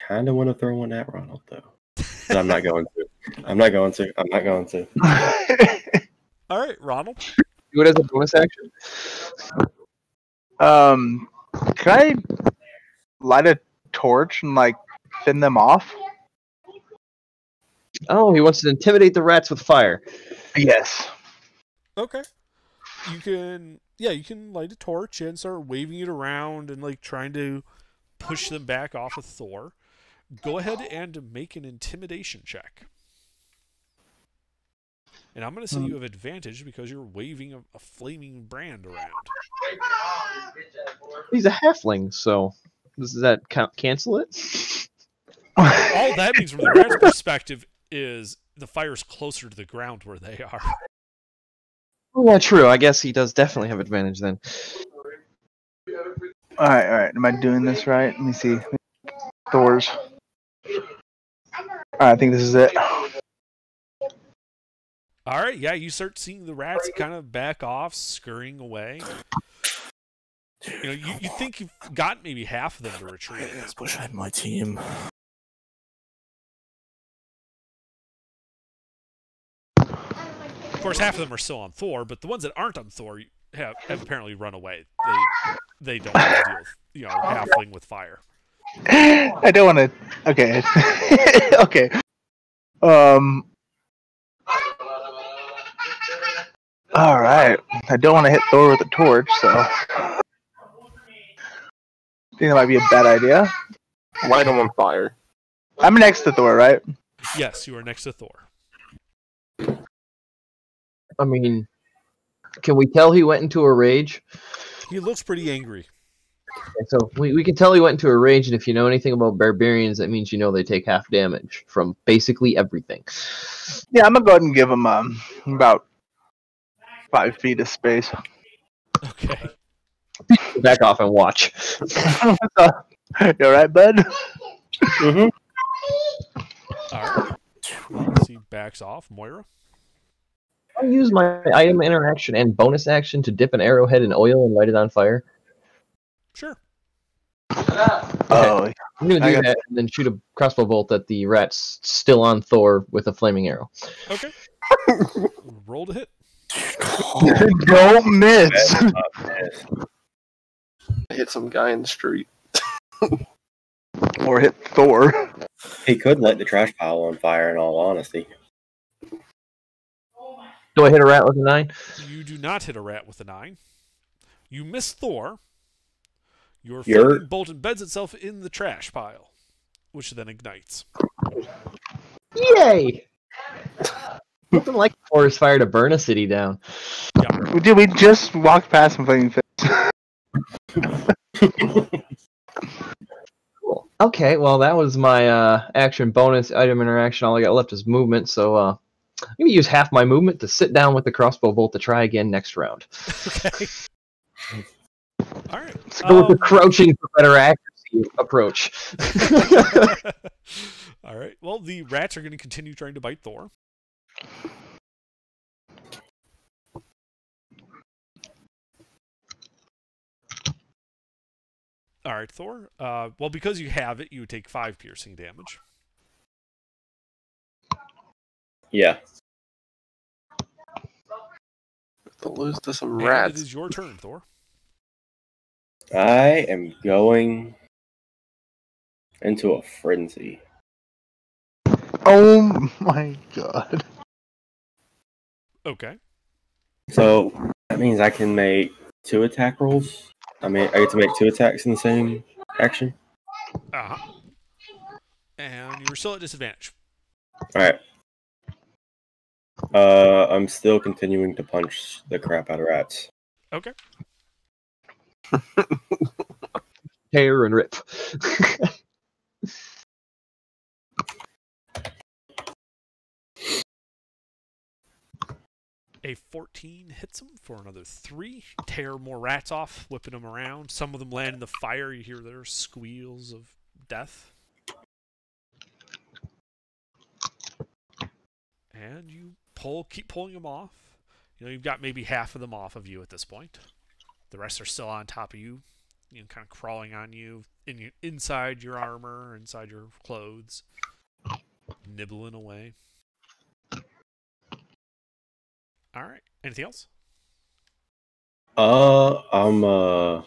Kind of want to throw one at Ronald though, but I'm not going to. I'm not going to. All right, Ronald. Do it as a bonus action. Can I light a torch and like fend them off? Oh, he wants to intimidate the rats with fire. Yes. Okay. You can light a torch and start waving it around and like trying to push them back off of Thor. Go ahead and make an intimidation check. And I'm going to say you have advantage because you're waving a flaming brand around. He's a halfling, so does that cancel it? All that means from the rat's perspective is the fire's closer to the ground where they are. Oh, yeah, true. I guess he does definitely have advantage then. All right. Am I doing this right? Let me see. Thor's. All right, I think this is it. All right, yeah, you start seeing the rats kind of back off, scurrying away. You know, you think you've got maybe half of them to retreat at this point. Wish I had my team. Of course, half of them are still on Thor, but the ones that aren't on Thor have apparently run away. They don't want to deal with, halfling with fire. I don't want to. Okay. Okay. All right. I don't want to hit Thor with a torch, so I think that might be a bad idea. Light him on fire. I'm next to Thor, right? Yes, you are next to Thor. I mean, can we tell he went into a rage? He looks pretty angry. Okay, so we can tell he went into a rage, and if you know anything about barbarians, that means you know they take half damage from basically everything. Yeah, I'm gonna go ahead and give him about 5 feet of space. Okay. Back off and watch. You alright, bud? Mm-hmm. All right. He backs off. Moira? I'll use my item interaction and bonus action to dip an arrowhead in oil and light it on fire. Sure. Oh, I'm going to do that and then shoot a crossbow bolt at the rats still on Thor with a flaming arrow. Okay. Roll to hit. don't miss. Hit some guy in the street. Or hit Thor. He could light the trash pile on fire. In all honesty. Do I hit a rat with a 9? You do not hit a rat with a 9. You miss Thor. Your flaming bolt embeds itself in the trash pile, which then ignites. Yay! Nothing like a forest fire to burn a city down. Yeah. Dude, we just walked past some flaming fish. Cool. Okay, well that was my action bonus item interaction. All I got left is movement, so I'm going to use half my movement to sit down with the crossbow bolt to try again next round. Okay. All right. Let's go with the crouching for better accuracy approach. All right. Well, the rats are going to continue trying to bite Thor. All right, Thor. Well, because you have it, you would take 5 piercing damage. Yeah. To lose to some And rats. it is your turn, Thor. I am going into a frenzy. Oh my god. Okay. So that means I can make 2 attack rolls. I mean, I get to make 2 attacks in the same action. Uh-huh. And you were still at disadvantage. All right. I'm still continuing to punch the crap out of rats. Okay. Tear and rip. A 14 hits him for another 3. Tear more rats off, whipping them around. Some of them land in the fire. You hear their squeals of death. And you keep pulling them off. You know, you've got maybe half of them off of you at this point. The rest are still on top of you, kind of crawling on you, inside your armor, inside your clothes, nibbling away. All right. Anything else? I'm a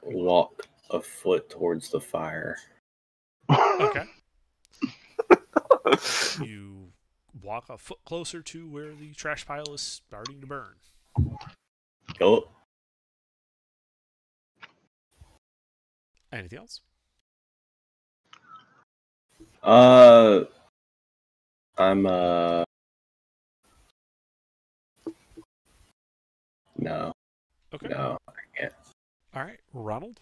walk a foot towards the fire. Okay. You walk a foot closer to where the trash pile is starting to burn. Go. Anything else? I'm no. Okay. No, I can't. All right, Ronald.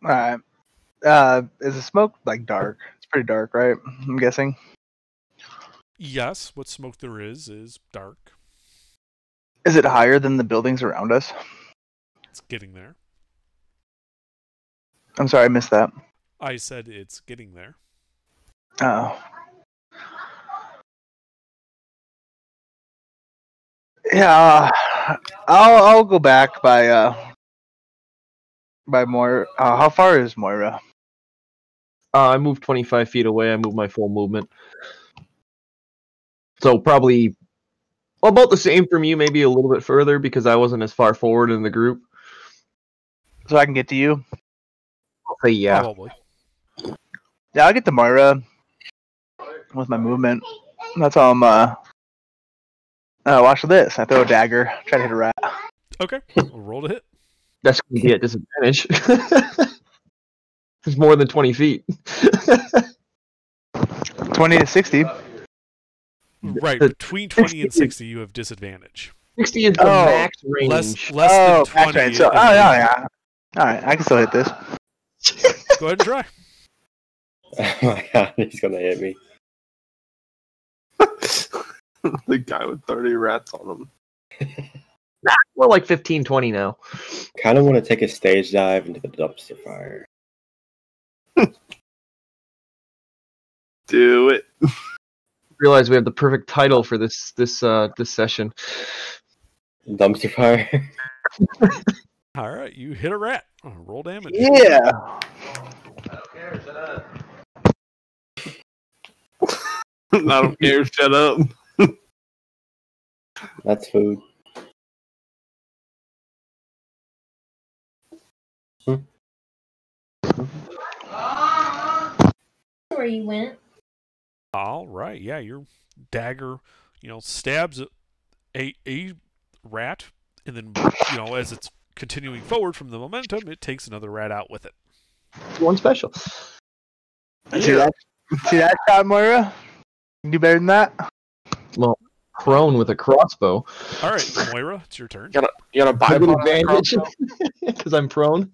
Alright. Is the smoke like dark? It's pretty dark, right? I'm guessing. Yes, what smoke there is dark. Is it higher than the buildings around us? It's getting there. I'm sorry, I missed that. I said it's getting there. Oh. Yeah, I'll go back by Moira. How far is Moira? I moved 25 feet away. I moved my full movement. So probably about the same from you, maybe a little bit further because I wasn't as far forward in the group. So I can get to you? I'll say yeah. Probably. Yeah, I'll get to Moira with my movement. That's how I'm, watch this. I throw a dagger, try to hit a rat. Okay, we'll roll to hit. That's going to be at disadvantage. It's more than 20 feet. 20 to 60. Right, between 20 and 60, you have disadvantage. 60 is the max range. Less than 20. Right. So, yeah. Alright, I can still hit this. Go ahead and try. Oh my god, he's gonna hit me. The guy with 30 rats on him. More like 15, 20 now. Kind of want to take a stage dive into the dumpster fire. Do it. Realize we have the perfect title for this session. Dumpster fire. All right, you hit a rat. Roll damage. Yeah. I don't care. Shut up. That's food. Where you went? All right, yeah, your dagger, stabs a rat, and then, as it's continuing forward from the momentum, it takes another rat out with it. One special. See that shot, Moira? You can do better than that? Well, prone with a crossbow. All right, Moira, it's your turn. You got a I bipod get on that advantage crossbow? because I'm prone.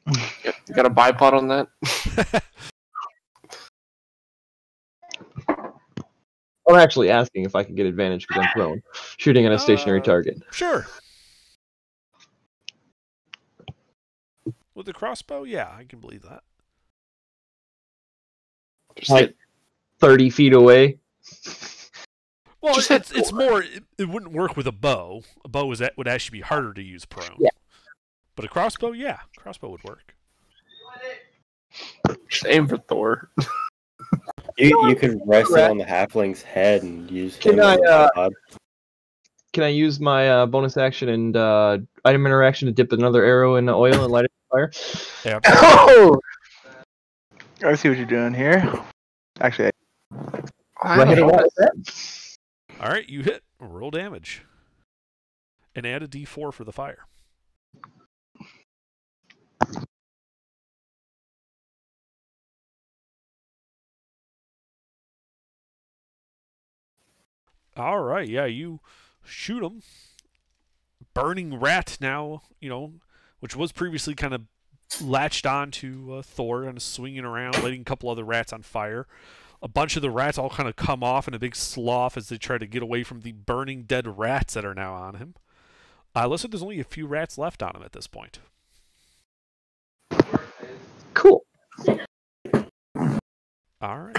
You got a bipod on that? I'm actually asking if I can get advantage because I'm prone. Shooting at a stationary target. Sure. With the crossbow, yeah, I can believe that. Just Like hit. 30 feet away. Well, Just it's more. It wouldn't work with a bow. A bow would actually be harder to use prone. Yeah. But a crossbow, yeah, crossbow would work. Just aim for Thor. You could rest it on the halfling's head and use him Can I, as a pod. Can I use my bonus action and item interaction to dip another arrow in the oil and light it fire. Yeah. Oh! I see what you're doing here. Actually, Do I hit a roll with that? All right, you hit. Roll damage. And add a d4 for the fire. All right, yeah, you shoot him. Burning rat now, which was previously kind of latched on to Thor and swinging around, lighting a couple other rats on fire. A bunch of the rats all kind of come off in a big slough as they try to get away from the burning dead rats that are now on him. Looks like there's only a few rats left on him at this point. Cool. All right.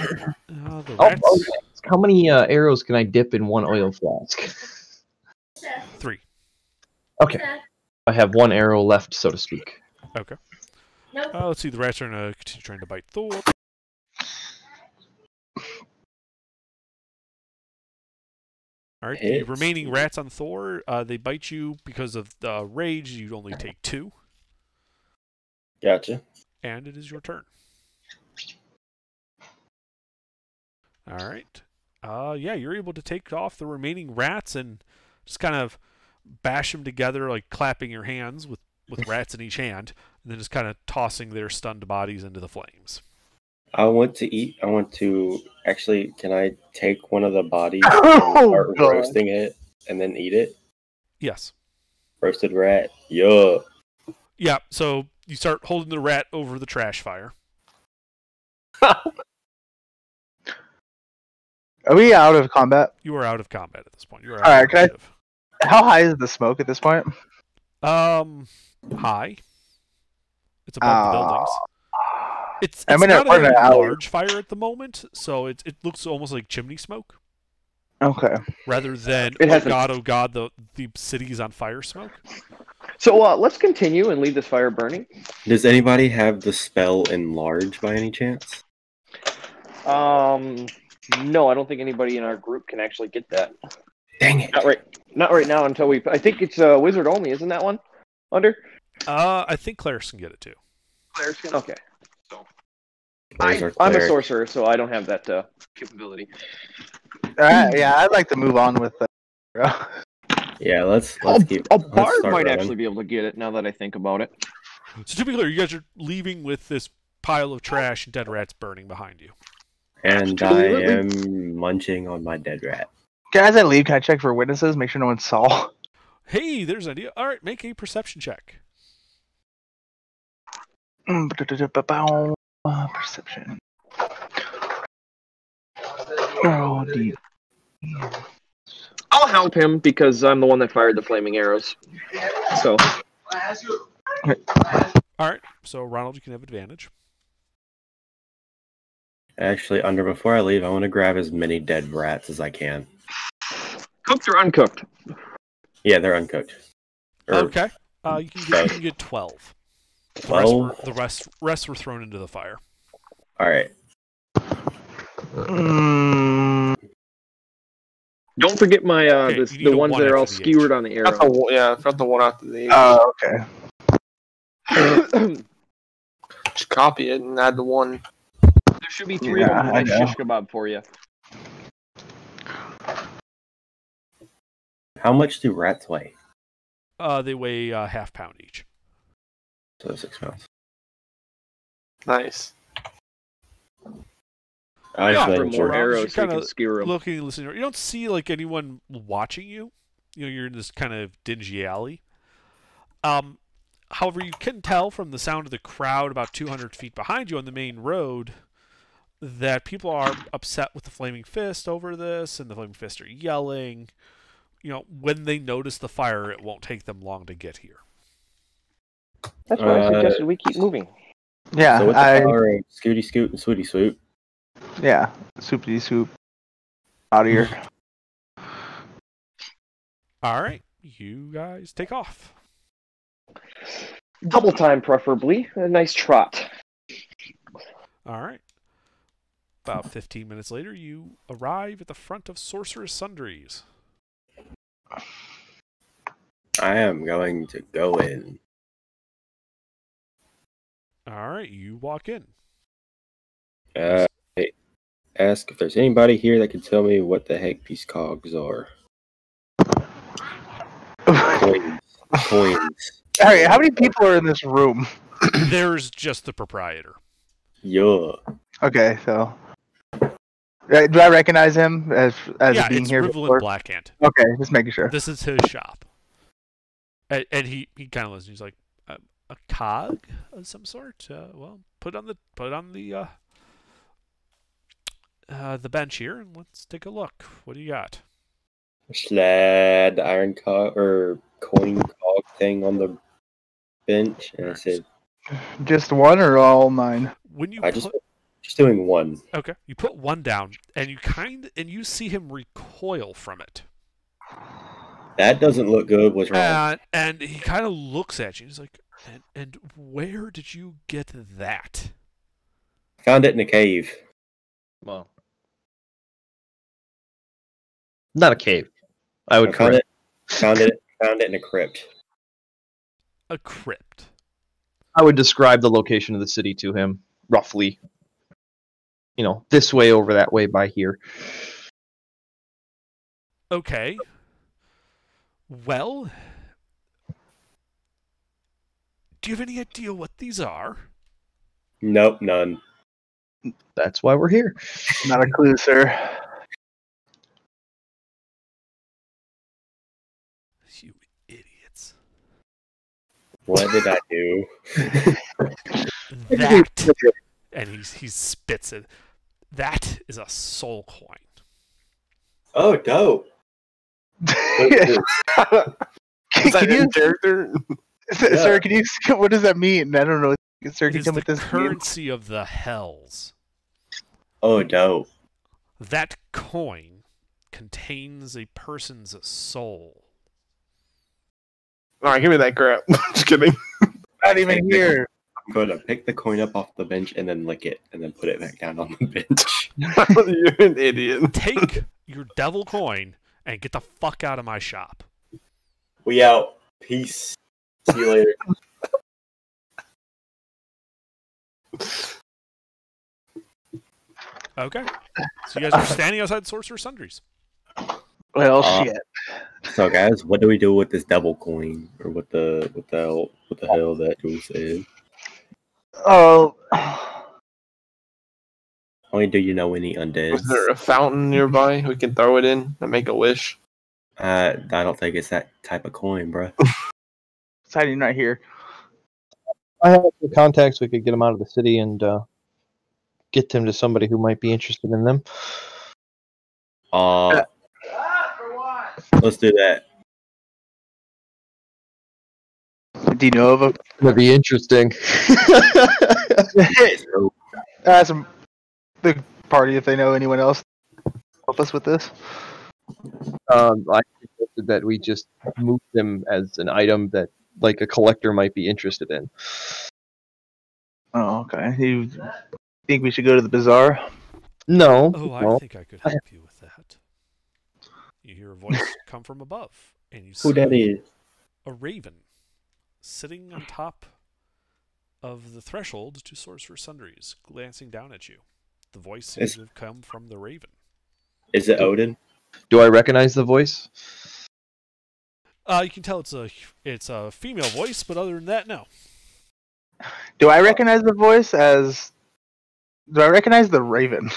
The rats... How many arrows can I dip in one oil flask? 3. Okay. I have 1 arrow left, so to speak. Okay. Let's see. The rats are going to continue trying to bite Thor. All right. The remaining rats on Thor, they bite you because of the rage. You only take 2. Gotcha. And it is your turn. All right. Yeah, you're able to take off the remaining rats and just kind of bash them together, like clapping your hands with rats in each hand, and then just kind of tossing their stunned bodies into the flames. I want to actually, can I take one of the bodies Oh, and start God. roasting it and then eat it? Yes. Roasted rat. Yeah. Yeah, so you start holding the rat over the trash fire. are we out of combat? You are out of combat at this point. You are All right, can I- initiative. How high is the smoke at this point? High. It's above the buildings. It's I'm in not an a alley. large fire at the moment, so it looks almost like chimney smoke Okay. rather than It has oh god, the city's on fire smoke. So let's continue and leave this fire burning. Does anybody have the spell enlarge by any chance? No, I don't think anybody in our group can actually get that. Dang it. Not right now until we. I think it's wizard only, isn't that one? Under? I think Claris can get it too. Okay. There's our I'm a cleric. sorcerer, so I don't have that capability. All right. Yeah, I'd like to move on with that. Yeah, let's keep. A let's bard start might running. actually be able to get it now that I think about it. So to be clear, you guys are leaving with this pile of trash and dead rats burning behind you. And I am munching on my dead rat. As I leave, can I check for witnesses? Make sure no one saw. Hey, there's an idea. All right, make a perception check. Perception. Oh, dear. I'll help him because I'm the one that fired the flaming arrows. So All right, so Ronald, you can have advantage. Actually, before I leave, I want to grab as many dead rats as I can. cooked or uncooked? Yeah, they're uncooked. Okay. You can get 12. 12? The rest were thrown into the fire. All right. Don't forget my Okay, you need the a ones one that are all after the skewered on the arrow. Not the one after the. Oh, okay. Just copy it and add the one. There should be 3 Yeah, of them. I Nice know. shish kebab for you. How much do rats weigh? They weigh half pound each. So 6 pounds. Nice. I Yeah, think For more Ronald, arrows, you so you kinda can skewer them. Looking and listening, you don't see like anyone watching you. You're in this kind of dingy alley. However, you can tell from the sound of the crowd about 200 feet behind you on the main road that people are upset with the Flaming Fist over this, and the Flaming Fist are yelling. When they notice the fire, it won't take them long to get here. That's why I suggested we keep moving. Yeah, So what's the power of Scooty Scoot and Swooty Swoop? yeah, soupy soup. Out of here. All right, you guys take off. Double time, preferably. A nice trot. All right. About 15 minutes later, you arrive at the front of Sorcerer's Sundries. I am going to go in. All right, you walk in. I ask if there's anybody here that can tell me what the heck these cogs are. Coins. All right, how many people are in this room? There's just the proprietor. Yeah. Okay, so do I recognize him as Yeah, being it's here Rivelin before? Blackhand. Okay, just making sure. This is his shop. And he kind of listens. He's like, a cog of some sort. Well, put on the bench here, and let's take a look. What do you got? Slide the iron cog or coin cog thing on the bench, and I said, Just one or all 9? When you I just doing one. okay, you put one down, and you see him recoil from it. That doesn't look good. What's wrong? And he kind of looks at you. He's like, and where did you get that? Found it in a cave. Well, not a cave. I would found correct. it in a crypt. A crypt. I would describe the location of the city to him, roughly. You know, this way, over that way, by here. Okay. Well, do you have any idea what these are? Nope, none. That's why we're here. Not a clue, sir. You idiots. What did I do? That, and he spits it. That is a soul coin. Oh, dope. Is that in character? Sir, can you? What does that mean? I don't know. Sir, It can you is tell me the what this means? currency of the hells. Oh, dope. That coin contains a person's soul. Alright, give me that crap. Just kidding. Not even here. I'm going to pick the coin up off the bench and then lick it and then put it back down on the bench. You're an idiot. Take your devil coin and get the fuck out of my shop. We out. Peace. See you later. Okay. So you guys are standing outside Sorcerer Sundries. Well, shit. So, guys, what do we do with this devil coin, or what the hell that Jules said? Oh, Only do you know any undead? Is there a fountain nearby we can throw it in and make a wish? I don't think it's that type of coin, bro. Siding right here. I have the contacts. We could get them out of the city and get them to somebody who might be interested in them. Let's do that. Do you know of a? That'd be interesting. Ask the party if they know anyone else. Help us with this. I suggested that we just move them as an item that, like, a collector might be interested in. Oh, okay. You think we should go to the bazaar? No. Oh, I no. think I could help you with that. You hear a voice come from above, and you Who that see is? a raven sitting on top of the threshold to Sorcerer Sundries, glancing down at you. The voice seems to have come from the raven. Is it Odin? Do I recognize the voice? You can tell it's a female voice, but other than that, no. Do I recognize the voice as? Do I recognize the raven?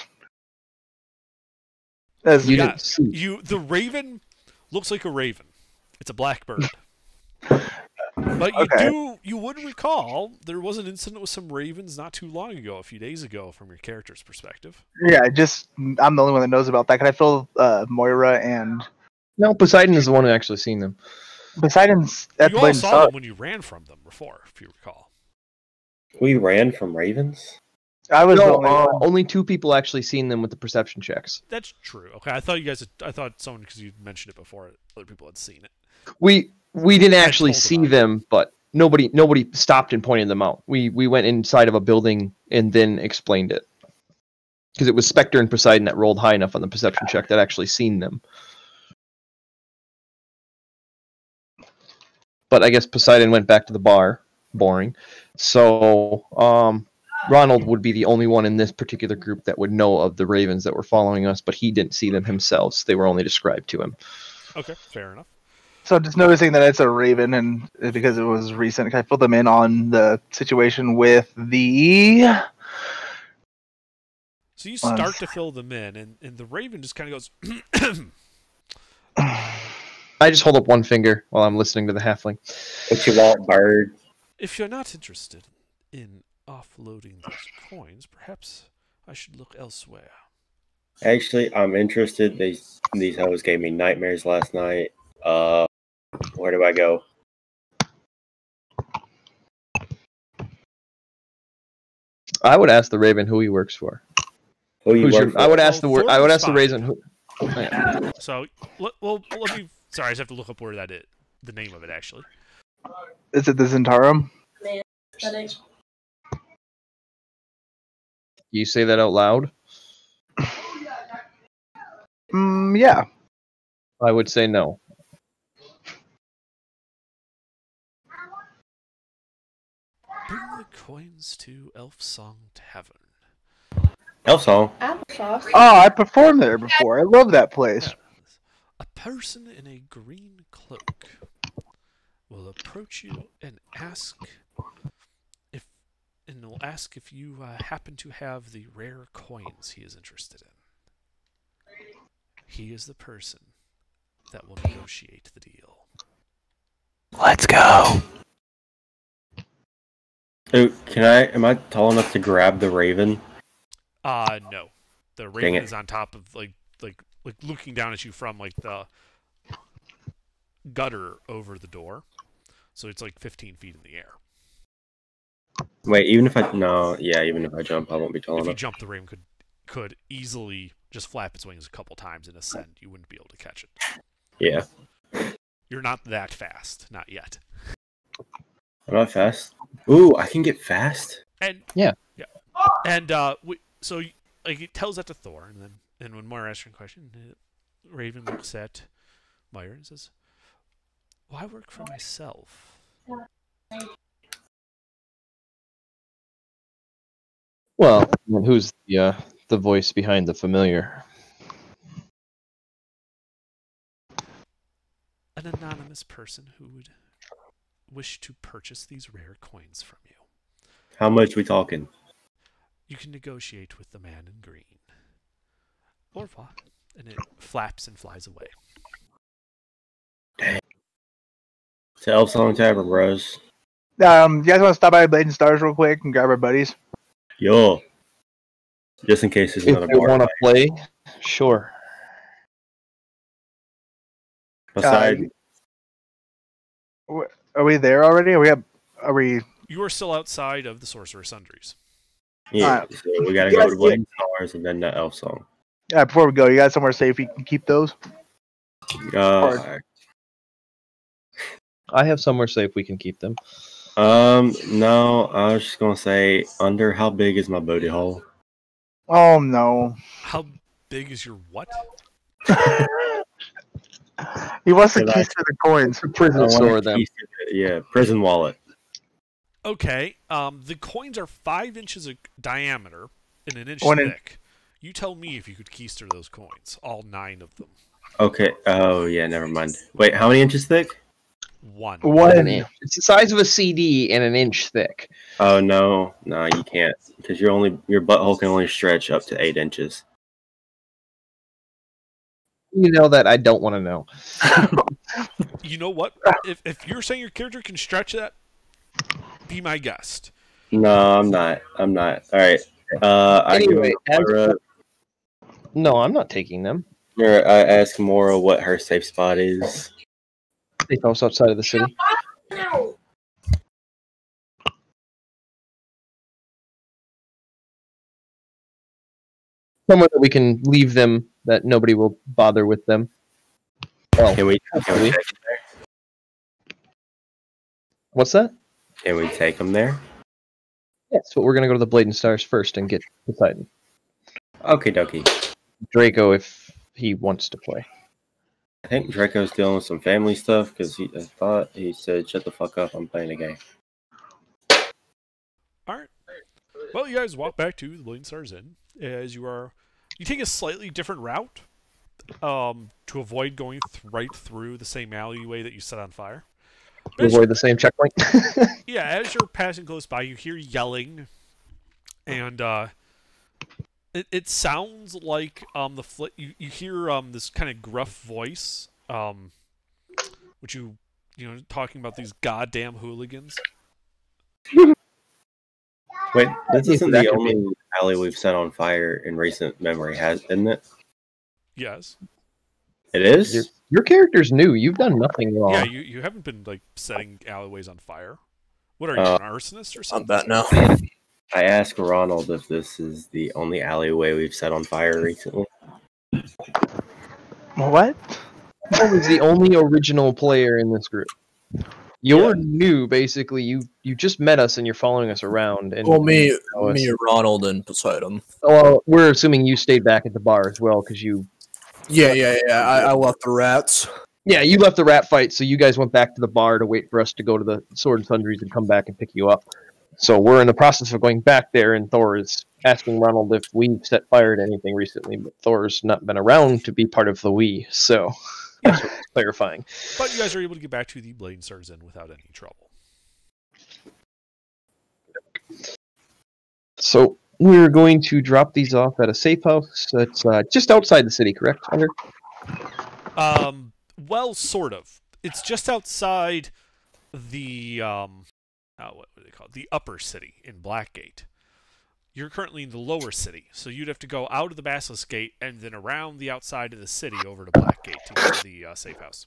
As You Yeah, didn't see. the raven looks like a raven. It's a blackbird. But you would recall there was an incident with some ravens not too long ago, a few days ago, from your character's perspective. yeah, I'm the only one that knows about that. Can I fill Moira and No, Poseidon is the one who actually seen them. Poseidon's at You the all Blade saw Star? them when you ran from them before, if you recall. We ran from ravens? I was the No, only one. only 2 people actually seen them with the perception checks. That's true. Okay, I thought someone, because you mentioned it before, other people had seen it. We didn't actually told see about it. them, but nobody stopped and pointed them out. We went inside of a building and then explained it. Because it was Spectre and Poseidon that rolled high enough on the perception check that actually seen them. But I guess Poseidon went back to the bar. boring. So Ronald would be the only one in this particular group that would know of the ravens that were following us, but he didn't see them himself. So they were only described to him. Okay, fair enough. So just noticing that it's a raven, and because it was recent, can I fill them in on the situation with the? So you start to fill them in, and the raven just kind of goes. I just hold up one finger while I'm listening to the halfling. What you want, bird? If you're not interested in offloading those coins, perhaps I should look elsewhere. Actually, I'm interested. These hoes gave me nightmares last night. Where do I go? I would ask the raven who he works for. Who you work for? I would ask Well, I would ask the Thornton's raven who. Oh, yeah. So, let me. Sorry, I just have to look up where that is. The name of it, actually. Is it the Zentarum? You say that out loud? Yeah. I would say no. Bring the coins to Elf Song Tavern. Elf Song. Applesauce. Oh, I performed there before. I love that place. A person in a green cloak will approach you and will ask if you happen to have the rare coins he is interested in. He is the person that will negotiate the deal. Let's go. Oh, am I tall enough to grab the raven? No. The raven is on top of like looking down at you from like the gutter over the door. So it's like 15 feet in the air. Wait, even if I jump, I won't be tall If enough. you jump, the raven could easily just flap its wings a couple times and ascend. You wouldn't be able to catch it. Yeah. You're not that fast, not yet. I'm not fast. Ooh, I can get fast. And yeah. And so like it tells that to Thor, and when Moira asks her a question, Raven looks at Moira and says, "Well, I work for myself." Well, who's the voice behind the familiar? An anonymous person who would wish to purchase these rare coins from you. How much we talking? You can negotiate with the man in green. Au revoir. And it flaps and flies away. Dang. To Elf Song Tavern, bros. You guys want to stop by Blade and Stars real quick and grab our buddies? Yo. Just in case there's If another you bar want to fight. play, sure. Besides, Are we there already? Are we? You are still outside of the Sorcerer's Sundries. yeah, so we gotta go to Blade and Stars and then the Elf Song. Before we go, you got somewhere safe you can keep those? I have somewhere safe we can keep them. No, I was just gonna say, under how big is my booty hole? Oh no. How big is your what? He wants to keep the coins. Prison store them. Yeah, prison wallet. Okay, the coins are 5 inches of diameter and an inch One in- thick. You tell me if you could keister those coins, all 9 of them. Okay. Oh yeah, never mind. Wait, how many inches thick? 1. One. It's the size of a CD and an inch thick. Oh no, you can't, because your butthole can only stretch up to 8 inches. You know that I don't want to know. You know what? If you're saying your character can stretch that, be my guest. No, I'm not. All right. Anyway, I go Mora, No, I'm not taking them. or I ask Mora what her safe spot is. Safe house outside of the city. Somewhere that we can leave them, that nobody will bother with them. Well, Can we hopefully. take them there? What's that? Can we take them there? Yes, but we're gonna go to the Blade and Stars first and get Poseidon. Okie dokie. Draco, if he wants to play. I think Draco's dealing with some family stuff because I thought he said, "Shut the fuck up, I'm playing a game." All right. Well, you guys walk back to the Blade Stars Inn as you take a slightly different route to avoid going right through the same alleyway that you set on fire. To avoid the same checkpoint. Yeah, as you're passing close by, you hear yelling, and it sounds like you hear this kind of gruff voice, which talking about these goddamn hooligans. Wait, this isn't the only alley we've set on fire in recent memory, isn't it? Yes. It is? Your character's new. You've done nothing wrong. Yeah, you haven't been setting alleyways on fire. What are you, an arsonist or something? I'm that now. I asked Ronald if this is the only alleyway we've set on fire recently. What? Paul is the only original player in this group. You're new, basically. You just met us and you're following us around. And me, Ronald, and Poseidon. Well, we're assuming you stayed back at the bar as well because you. Yeah. I left the rats. Yeah, you left the rat fight, so you guys went back to the bar to wait for us to go to the Sword and Sundries and come back and pick you up. So we're in the process of going back there, and Thor is asking Ronald if we've set fire to anything recently, but Thor's not been around to be part of the we, so that's what it's clarifying. But you guys are able to get back to the Blade Stars Inn without any trouble. So we're going to drop these off at a safe house that's just outside the city, correct, Under? Well, sort of. It's just outside the what do they call it? The upper city in Blackgate. You're currently in the lower city, so you'd have to go out of the Basilisk Gate and then around the outside of the city over to Blackgate to get to the safe house.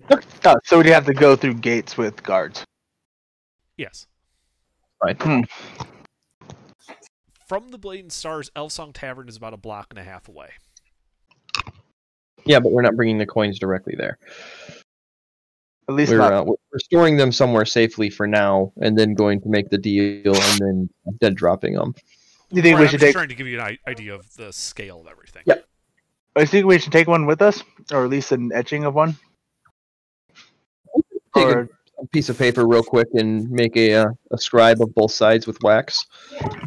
Oh, so we'd have to go through gates with guards. Yes. Right. From the Blade and Stars, Elfsong Tavern is about a block and a half away. Yeah, but we're not bringing the coins directly there. At least we're storing them somewhere safely for now, and then going to make the deal, and then dead dropping them. You think we should take? Trying to give you an idea of the scale of everything. Yep. I think we should take one with us, or at least an etching of one. Take a piece of paper real quick and make a scribe of both sides with wax,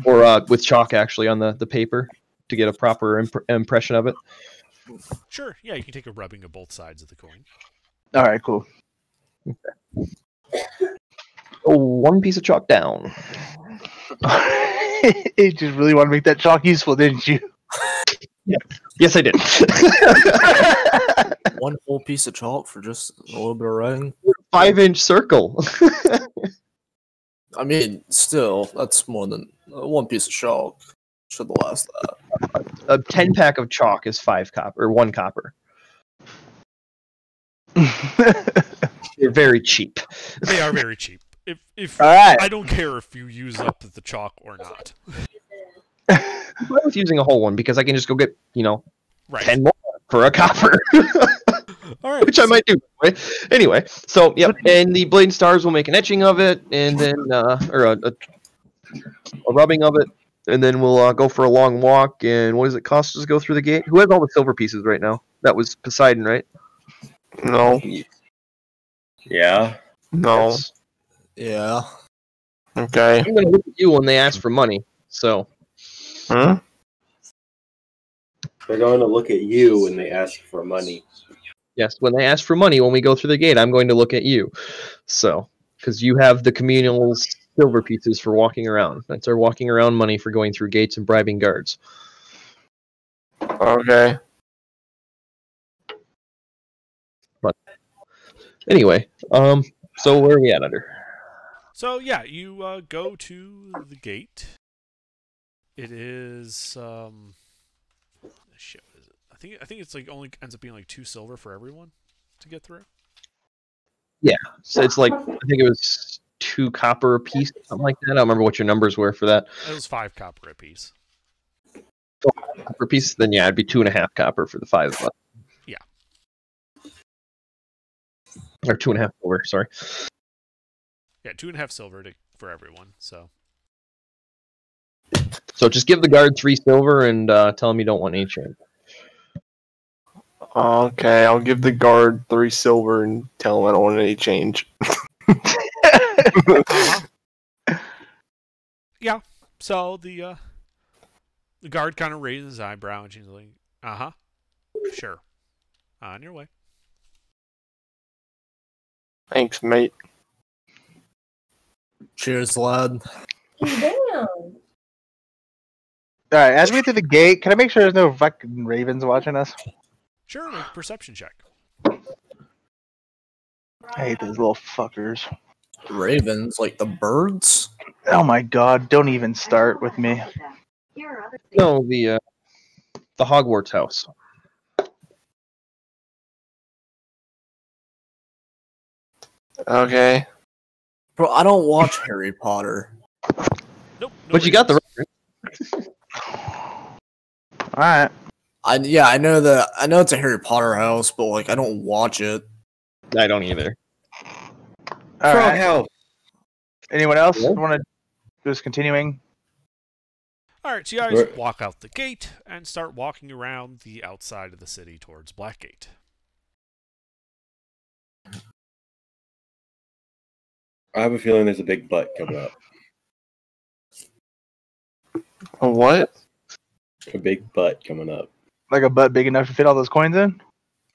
or with chalk actually on the paper to get a proper impression of it. Sure. Yeah, you can take a rubbing of both sides of the coin. All right, cool. Okay. Oh, one piece of chalk down. You just really want to make that chalk useful, didn't you? Yeah. Yes, I did. One whole piece of chalk for just a little bit of writing. 5-inch circle. I mean, still, that's more than one piece of chalk. Should last that. A 10-pack of chalk is 1 copper. They're very cheap. They are very cheap. If all right. I don't care if you use up the chalk or not. I'm fine with using a whole one because I can just go get 10 more for a copper. All right, which I might do. Anyway, so yep, and the Blade and Stars will make an etching of it, and then or a rubbing of it, and then we'll go for a long walk. And what does it cost us to go through the gate? Who has all the silver pieces right now? That was Poseidon, right? No. Yeah. No. Yes. Yeah. Okay. I'm gonna look at you when they ask for money. So. Huh? They're going to look at you when they ask for money. Yes, when they ask for money when we go through the gate, I'm going to look at you. So, because you have the communal silver pieces for walking around. That's our walking around money for going through gates and bribing guards. Okay. But anyway, so where are we at, Under? So yeah, you go to the gate. It is shit. What is it? I think it's like only ends up being like 2 silver for everyone to get through. Yeah, so it's like I think it was 2 copper a piece, something like that. I don't remember what your numbers were for that. It was 5 copper a piece. 5 copper piece, then yeah, it'd be 2.5 copper for the 5 of us. Yeah. Or 2.5 silver, sorry. Yeah, 2.5 silver for everyone. So just give the guard 3 silver and tell him you don't want any change. Okay, I'll give the guard 3 silver and tell him I don't want any change. Yeah. So the guard kind of raises his eyebrow, and she's like, "Uh-huh. Sure. On your way." Thanks, mate. Cheers, lad. Damn. All right, as we through the gate, can I make sure there's no fucking ravens watching us? Sure, make a perception check. I hate those little fuckers. Ravens, like the birds? Oh my god, don't even start with me. No, the Hogwarts house. Okay. Bro, I don't watch Harry Potter. Nope. No But you got the reasons. Alright. I know that. I know it's a Harry Potter house, but like I don't watch it. I don't either. Alright. Hell. Anyone else Yeah. want to just continuing? All right, so you guys walk out the gate and start walking around the outside of the city towards Blackgate. I have a feeling there's a big butt coming up. A what? A big butt coming up. Like a butt big enough to fit all those coins in?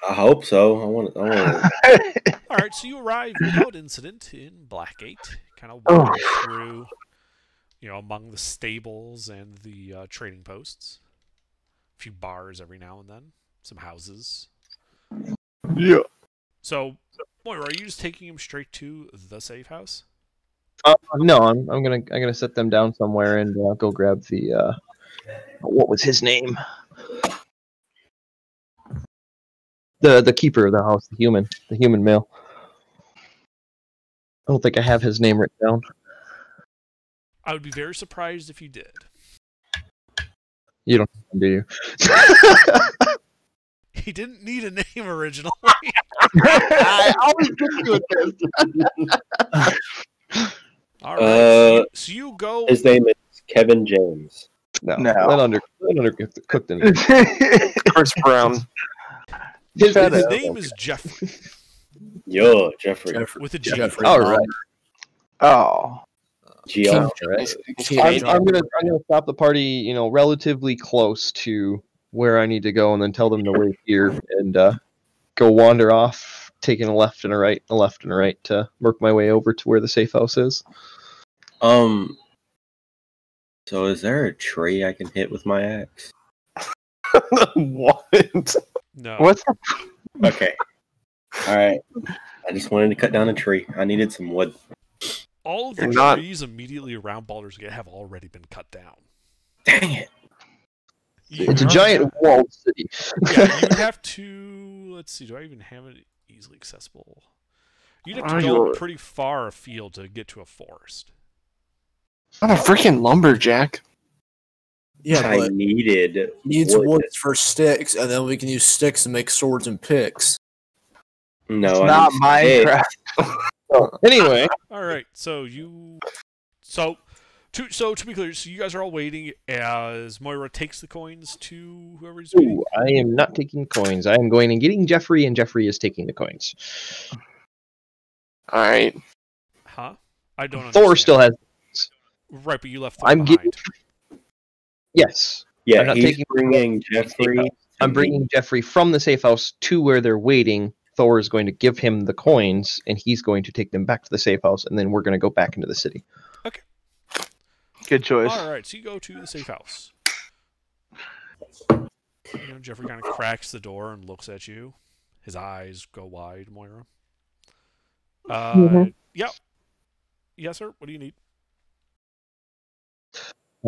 I hope so. I want. All right, so you arrive without incident in Blackgate, kind of walk through, among the stables and the trading posts. A few bars every now and then, some houses. Yeah. So, Moira, are you just taking him straight to the safe house? No, I'm gonna set them down somewhere and go grab the what was his name? The keeper of the house, the human male. I don't think I have his name written down. I would be very surprised if you did. You don't, do you? He didn't need a name originally. I always get you with this. All right, so you go. His name is Kevin James. No, No. let undercooked in. Chris Brown. His Shut up. name is Jeffrey Yo, Jeffrey. with a G. Jeffrey. All right. Oh. Gio. I'm gonna stop the party, relatively close to where I need to go, and then tell them to wait here and go wander off, taking a left and a right, to work my way over to where the safe house is. So is there a tree I can hit with my axe? What? No. What's the... Okay. All right. I just wanted to cut down a tree. I needed some wood. All of the You're not- trees immediately around Baldur's Gate have already been cut down. Dang it. It's a giant walled city. Yeah, you would have to. Let's see. Do I even have it easily accessible? You'd have to Are go you- pretty far afield to get to a forest. I'm a freaking lumberjack. Yeah, I but needed needs wood. wood for sticks, and then we can use sticks to make swords and picks. No, It's I not need sticks. Minecraft. Anyway, All right. So to be clear, so you guys are all waiting as Moira takes the coins to whoever's waiting. ooh, I am not taking coins. I am going and getting Jeffrey, and Jeffrey is taking the coins. All right. Huh? I don't understand. Thor still has. Right, but you left Thor I'm behind. Yes, Yeah, I'm not he's taking- bringing Jeffrey. I'm bringing Jeffrey from the safe house to where they're waiting. Thor is going to give him the coins, and he's going to take them back to the safe house, and then we're going to go back into the city. Good choice. All right, so you go to the safe house. Jeffrey kind of cracks the door and looks at you. His eyes go wide, Moira. Yep. Yes, sir. What do you need?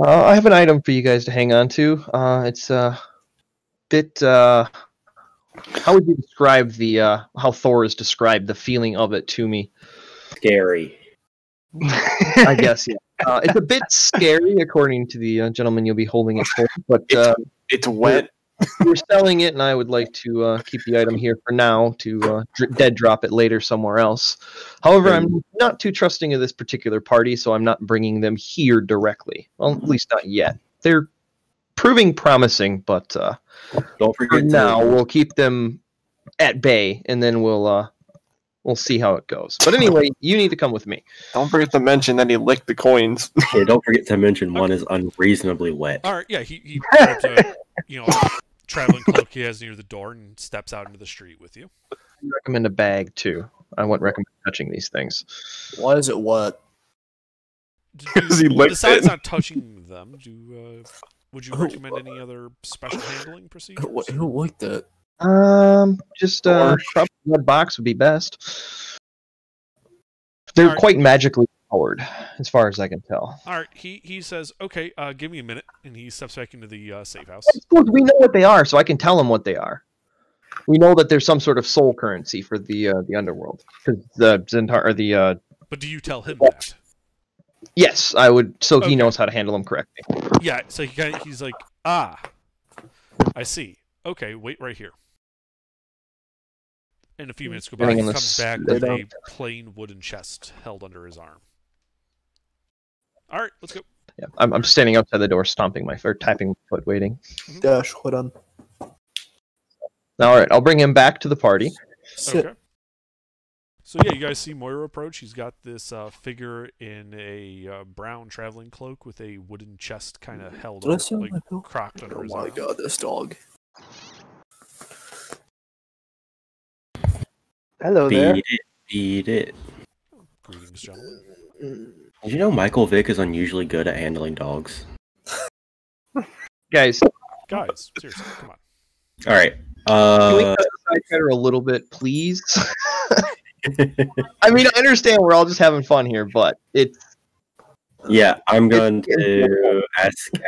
I have an item for you guys to hang on to. It's a bit. How would you describe the how Thor has described the feeling of it to me? Scary. I guess, yeah. It's a bit scary, according to the gentleman you'll be holding it for. But It's wet. we're selling it, and I would like to keep the item here for now to dead drop it later somewhere else. However, I'm not too trusting of this particular party, so I'm not bringing them here directly. Well, at least not yet. They're proving promising, but Don't for forget now, to we'll keep them at bay, and then we'll we'll see how it goes. But anyway, you need to come with me. Don't forget to mention that he licked the coins. Yeah, don't forget to mention one is unreasonably wet. All right, yeah, he grabs a traveling cloak he has near the door and steps out into the street with you. I recommend a bag too. I wouldn't recommend touching these things. Why is it wet? Because he licked Besides it. not touching them, would you recommend any other special handling procedures? Who licked it? Just probably red box would be best. They're Alright. quite magically powered, as far as I can tell. All right, he says, "Okay, give me a minute," and he steps back into the safe house. We know what they are, so I can tell them what they are. We know that there's some sort of soul currency for the underworld, because the Zendar or the But do you tell him that? yes, I would, so Okay. he knows how to handle them correctly. Yeah. So he's like, "Ah, I see. Okay, wait right here." And a few minutes go by. Getting He in the comes back split with a out. plain wooden chest held under his arm. All right, let's go. Yeah, I'm standing outside the door, stomping my or tapping my foot, waiting. Dash, hold on. All right, I'll bring him back to the party. Sit. Okay. So yeah, you guys see Moira approach. He's got this figure in a brown traveling cloak with a wooden chest kind of held Did I up, sound like like Bill? crocked under Oh his my arm. god, this dog. Hello there. Beat it. Greetings, gentlemen. Did you know Michael Vick is unusually good at handling dogs? Guys, Guys, seriously, come on. All right. can we cut the sidetracker a little bit, please? I mean, I understand we're all just having fun here, but it's Yeah, I'm going to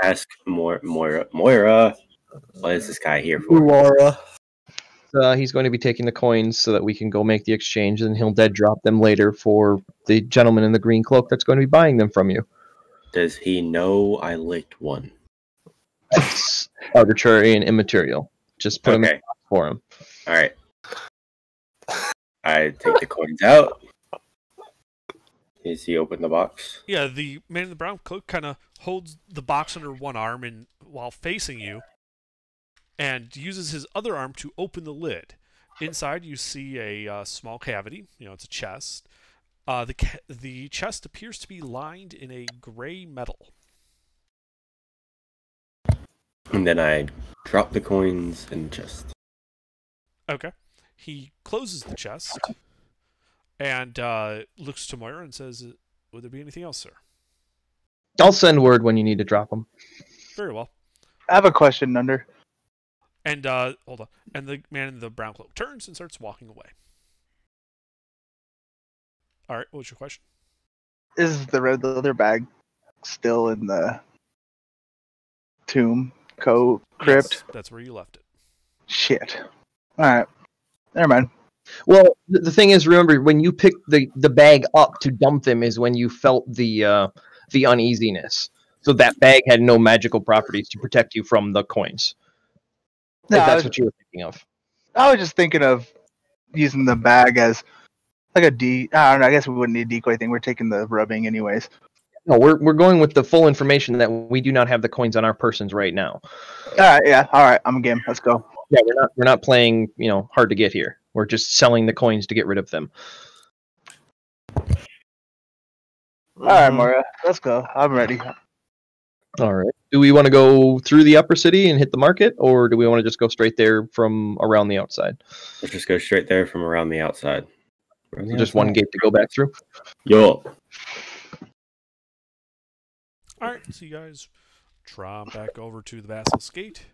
ask Moira. What is this guy here for? Laura. he's going to be taking the coins so that we can go make the exchange, and he'll dead drop them later for the gentleman in the green cloak that's going to be buying them from you. Does he know I licked one? That's arbitrary and immaterial. Just put them in Okay. the box for him. All right. I take the coins out. Is he open the box? Yeah, the man in the brown cloak kind of holds the box under one arm and while facing you, and uses his other arm to open the lid. Inside, you see a small cavity. It's a chest. The chest appears to be lined in a gray metal. And then I drop the coins in the chest. Okay. He closes the chest and looks to Moira and says, "Would there be anything else, sir?" I'll send word when you need to drop them. Very well. I have a question, Under. And hold on. And the man in the brown cloak turns and starts walking away. All right. What's your question? Is the red leather bag still in the tomb crypt? Yes, that's where you left it. Shit. Alright. Never mind. Well, the thing is, remember, when you picked the bag up to dump them is when you felt the uneasiness. So that bag had no magical properties to protect you from the coins. No, If I that's was, what you were thinking of. I was just thinking of using the bag as like a I don't know, I guess we wouldn't need a decoy thing. We're taking the rubbing anyways. No, we're going with the full information that we do not have the coins on our persons right now. Alright, yeah, alright, I'm game. Let's go. Yeah, we're not playing, hard to get here. We're just selling the coins to get rid of them. Alright, Moira, let's go. I'm ready. All right. Do we want to go through the upper city and hit the market, or do we want to just go straight there from around the outside? Let's just go straight there from around the outside. Around the Just one outside? gate to go back through? Yo. All right. So you guys trot back over to the Basilisk Gate,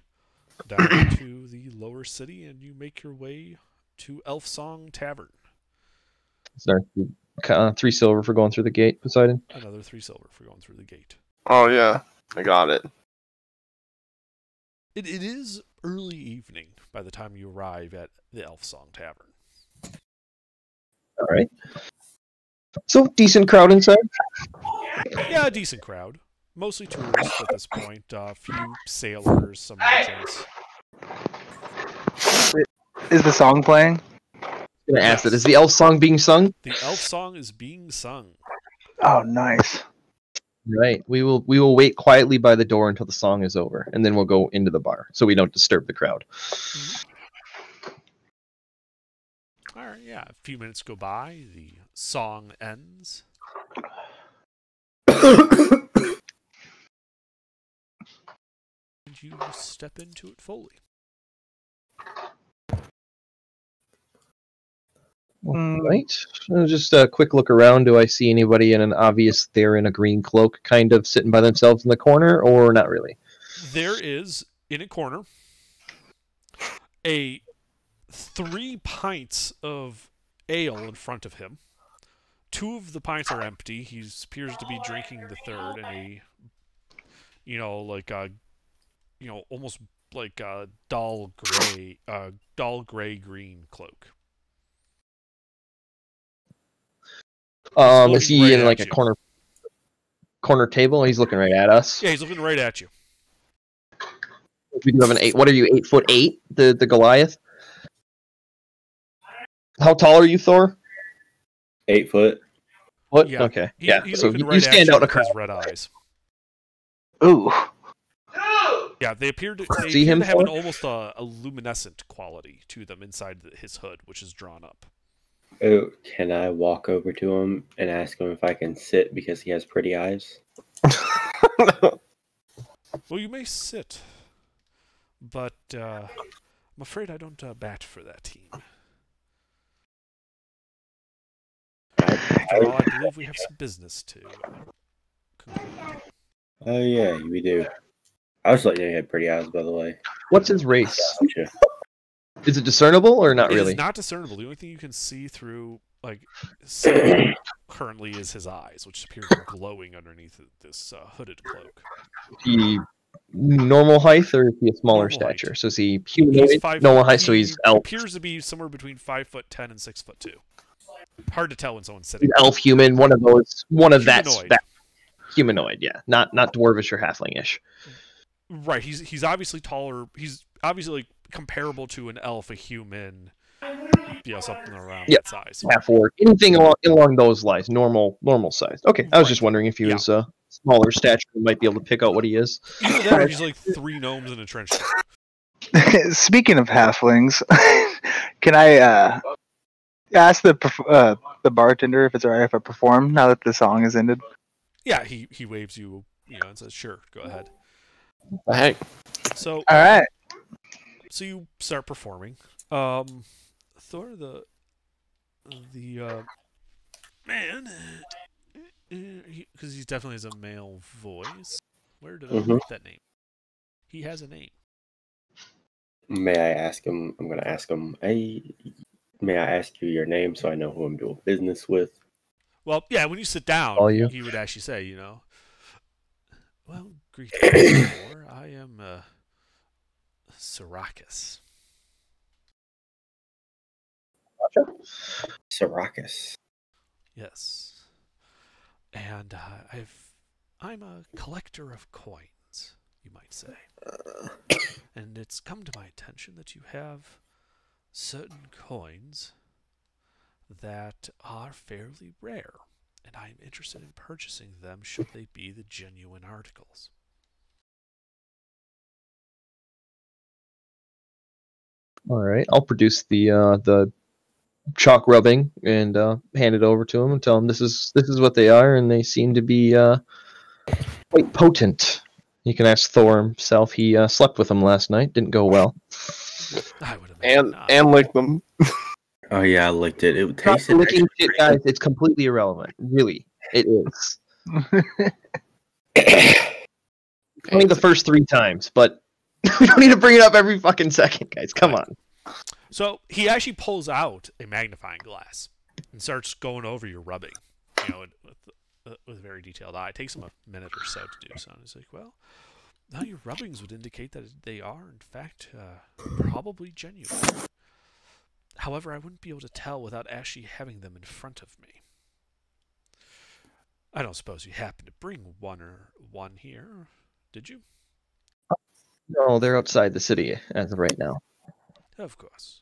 down to the lower city, and you make your way to Elf Song Tavern. Is there 3 silver for going through the gate, Poseidon? Another 3 silver for going through the gate. Oh yeah, I got it. It is early evening by the time you arrive at the Elf Song Tavern. All right. So, decent crowd inside? Yeah, a decent crowd. Mostly tourists at this point. A few sailors, some merchants. Is the song playing? I'm going to ask that. Is the elf song being sung? The elf song is being sung. Oh, nice. Right. We will wait quietly by the door until the song is over, and then we'll go into the bar so we don't disturb the crowd. All right, yeah. A few minutes go by. The song ends. And you step into it fully. Right. Just a quick look around. Do I see anybody in an obvious they're in a green cloak kind of sitting by themselves in the corner, or not really? There is, in a corner, a 3 pints of ale in front of him. 2 of the pints are empty. He appears to be drinking the third in a, almost like a dull gray-green cloak. Is he right in like at a you. corner table? He's looking right at us. Yeah, he's looking right at you. We do have an 8. What are you, 8'8"? The Goliath. How tall are you, Thor? 8 foot. What? Yeah. Okay. He's So looking you right stand at you out in a with crowd. his red eyes. Ooh. Yeah, they appear to See him, have Thor? almost a luminescent quality to them inside his hood, which is drawn up. Oh, can I walk over to him and ask him if I can sit because he has pretty eyes? Well, you may sit, but I'm afraid I don't bat for that team. After all, I believe we have some business to conclude. Oh yeah, we do. I was letting you had pretty eyes, by the way. What's his race? Gotcha. Is it discernible or not It really? is not discernible. The only thing you can see through, currently is his eyes, which appear to be glowing underneath this hooded cloak. He normal height or is he a smaller Normal height. stature? So is he He's humanoid? 5 Normal foot. height, so He he's elf. appears to be somewhere between 5'10" and 6'2". Hard to tell when someone's sitting. He's elf human, one of that Humanoid. humanoid, yeah. Not dwarvish or halflingish. Right. He's obviously taller. He's obviously comparable to an elf, a human. Something around Yep. that size. Half orc. Anything along those lines. Normal size. Okay. I was just wondering if he was smaller stature, we might be able to pick out what he is. Either that or he's like 3 gnomes in a trench coat. Speaking of halflings, can I ask the bartender if it's alright if I perform now that the song has ended? Yeah, he waves you, and says, "Sure, go ahead." Hey, So, All right. so you start performing. Thor, the man, because he definitely has a male voice. Where did I get that name? He has a name. May I ask him? I'm gonna ask him. Hey, may I ask you your name so I know who I'm doing business with? Well, yeah, when you sit down, All you. he would actually say, well, greetings, Thor. I am Sirakis. Sirakis. Yes. And I'm a collector of coins, you might say. And it's come to my attention that you have certain coins that are fairly rare, and I'm interested in purchasing them should they be the genuine articles. All right. I'll produce the chalk rubbing and hand it over to him and tell him this is what they are, and they seem to be quite potent. You can ask Thor himself. He slept with them last night. Didn't go well. I would imagine not. and lick them. Oh yeah, I licked it. It Stop tasted licking actually shit, guys. It's completely irrelevant. Really, it is. Only the first 3 times, but we don't need to bring it up every fucking second, guys. Come on. So he actually pulls out a magnifying glass and starts going over your rubbing, with a very detailed eye. It takes him a minute or so to do so. And he's like, well, now your rubbings would indicate that they are, in fact, probably genuine. However, I wouldn't be able to tell without actually having them in front of me. I don't suppose you happen to bring one here, did you? No, they're outside the city as of right now. Of course.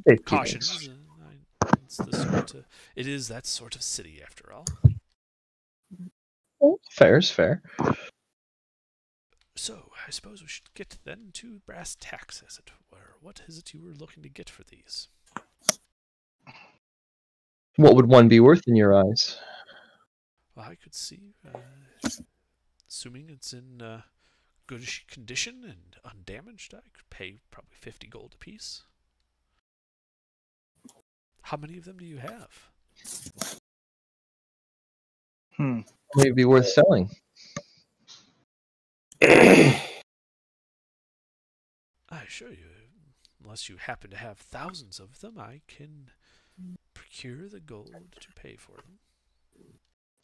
Safe Cautions. keepings. It is that sort of city, after all. Fair is fair. So, I suppose we should get then to brass tacks, as it were. What is it you were looking to get for these? What would one be worth in your eyes? Well, I could see, assuming it's in good condition and undamaged, I could pay probably 50 gold apiece. How many of them do you have? Hmm. Maybe be worth selling. I assure you, unless you happen to have thousands of them, I can procure the gold to pay for them.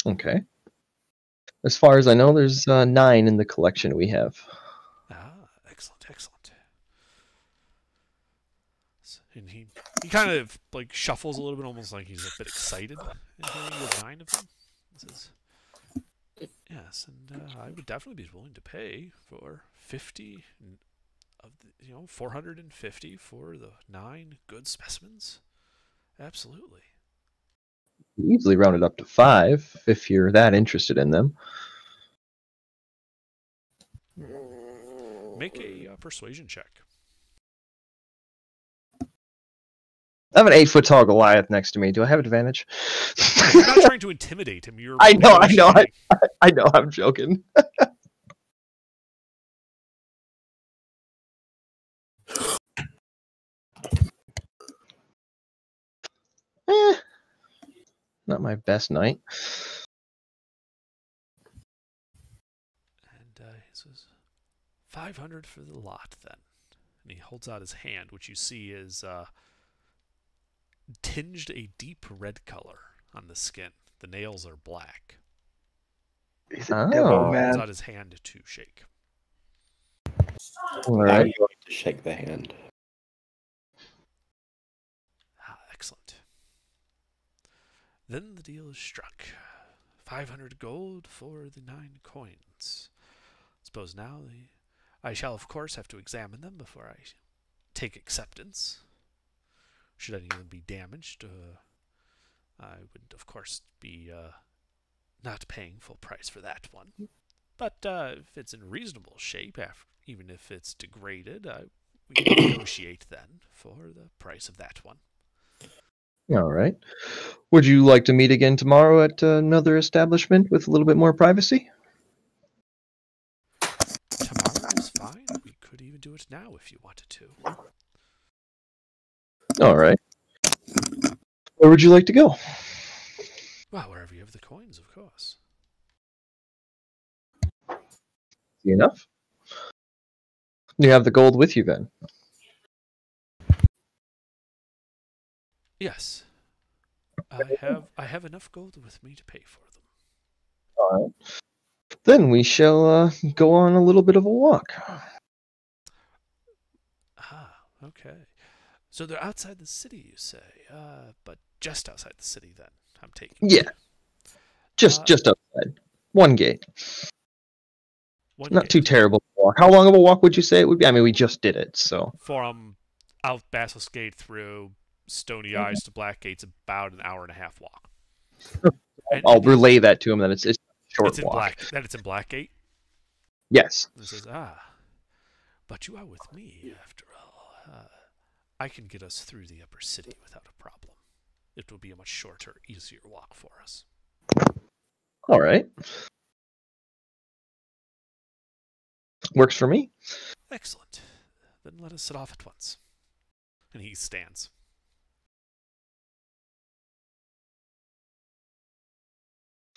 Okay. As far as I know, there's 9 in the collection we have. Ah, excellent, excellent. And he kind of like shuffles a little bit, almost like he's a bit excited. And hearing the 9 of them, he says, "Yes, and I would definitely be willing to pay for 50 of the, 450 for the 9 good specimens. Absolutely." Easily round it up to 5 if you're that interested in them. Make a persuasion check. I have an 8-foot tall Goliath next to me. Do I have advantage? You're not trying to intimidate him. You're I know. negotiating. I know. I'm joking. Not my best night. And he says, 500 for the lot, then. And he holds out his hand, which you see is tinged a deep red color on the skin. The nails are black. He's a Oh. devil, He holds man. out his hand to shake. All I'm right. going to shake the hand. Ah, excellent. Then the deal is struck. 500 gold for the 9 coins. Suppose now I shall, of course, have to examine them before I take acceptance. Should any of them be damaged, I would, of course, be not paying full price for that one. But if it's in reasonable shape, even if it's degraded, we can negotiate then for the price of that one. All right. Would you like to meet again tomorrow at another establishment with a little bit more privacy? Tomorrow is fine. We could even do it now if you wanted to. All right. Where would you like to go? Well, wherever you have the coins, of course. Easy enough. You have the gold with you then. Yes. I have enough gold with me to pay for them. All right. Then we shall go on a little bit of a walk. Ah, okay. So they're outside the city, you say? But just outside the city, then, I'm taking. Yeah. Just outside. One gate. One Not gate. too terrible to walk. How long of a walk would you say it would be? I mean, we just did it, so. From out Basilisk Gate through Stony Eyes to Black Gate's about an hour and a half walk. And I'll relay that to him that it's a short it's in walk. it's in Blackgate. Yes. And he says, but you are with me after all. I can get us through the upper city without a problem. It will be a much shorter, easier walk for us. All right. Works for me. Excellent. Then let us set off at once. And he stands.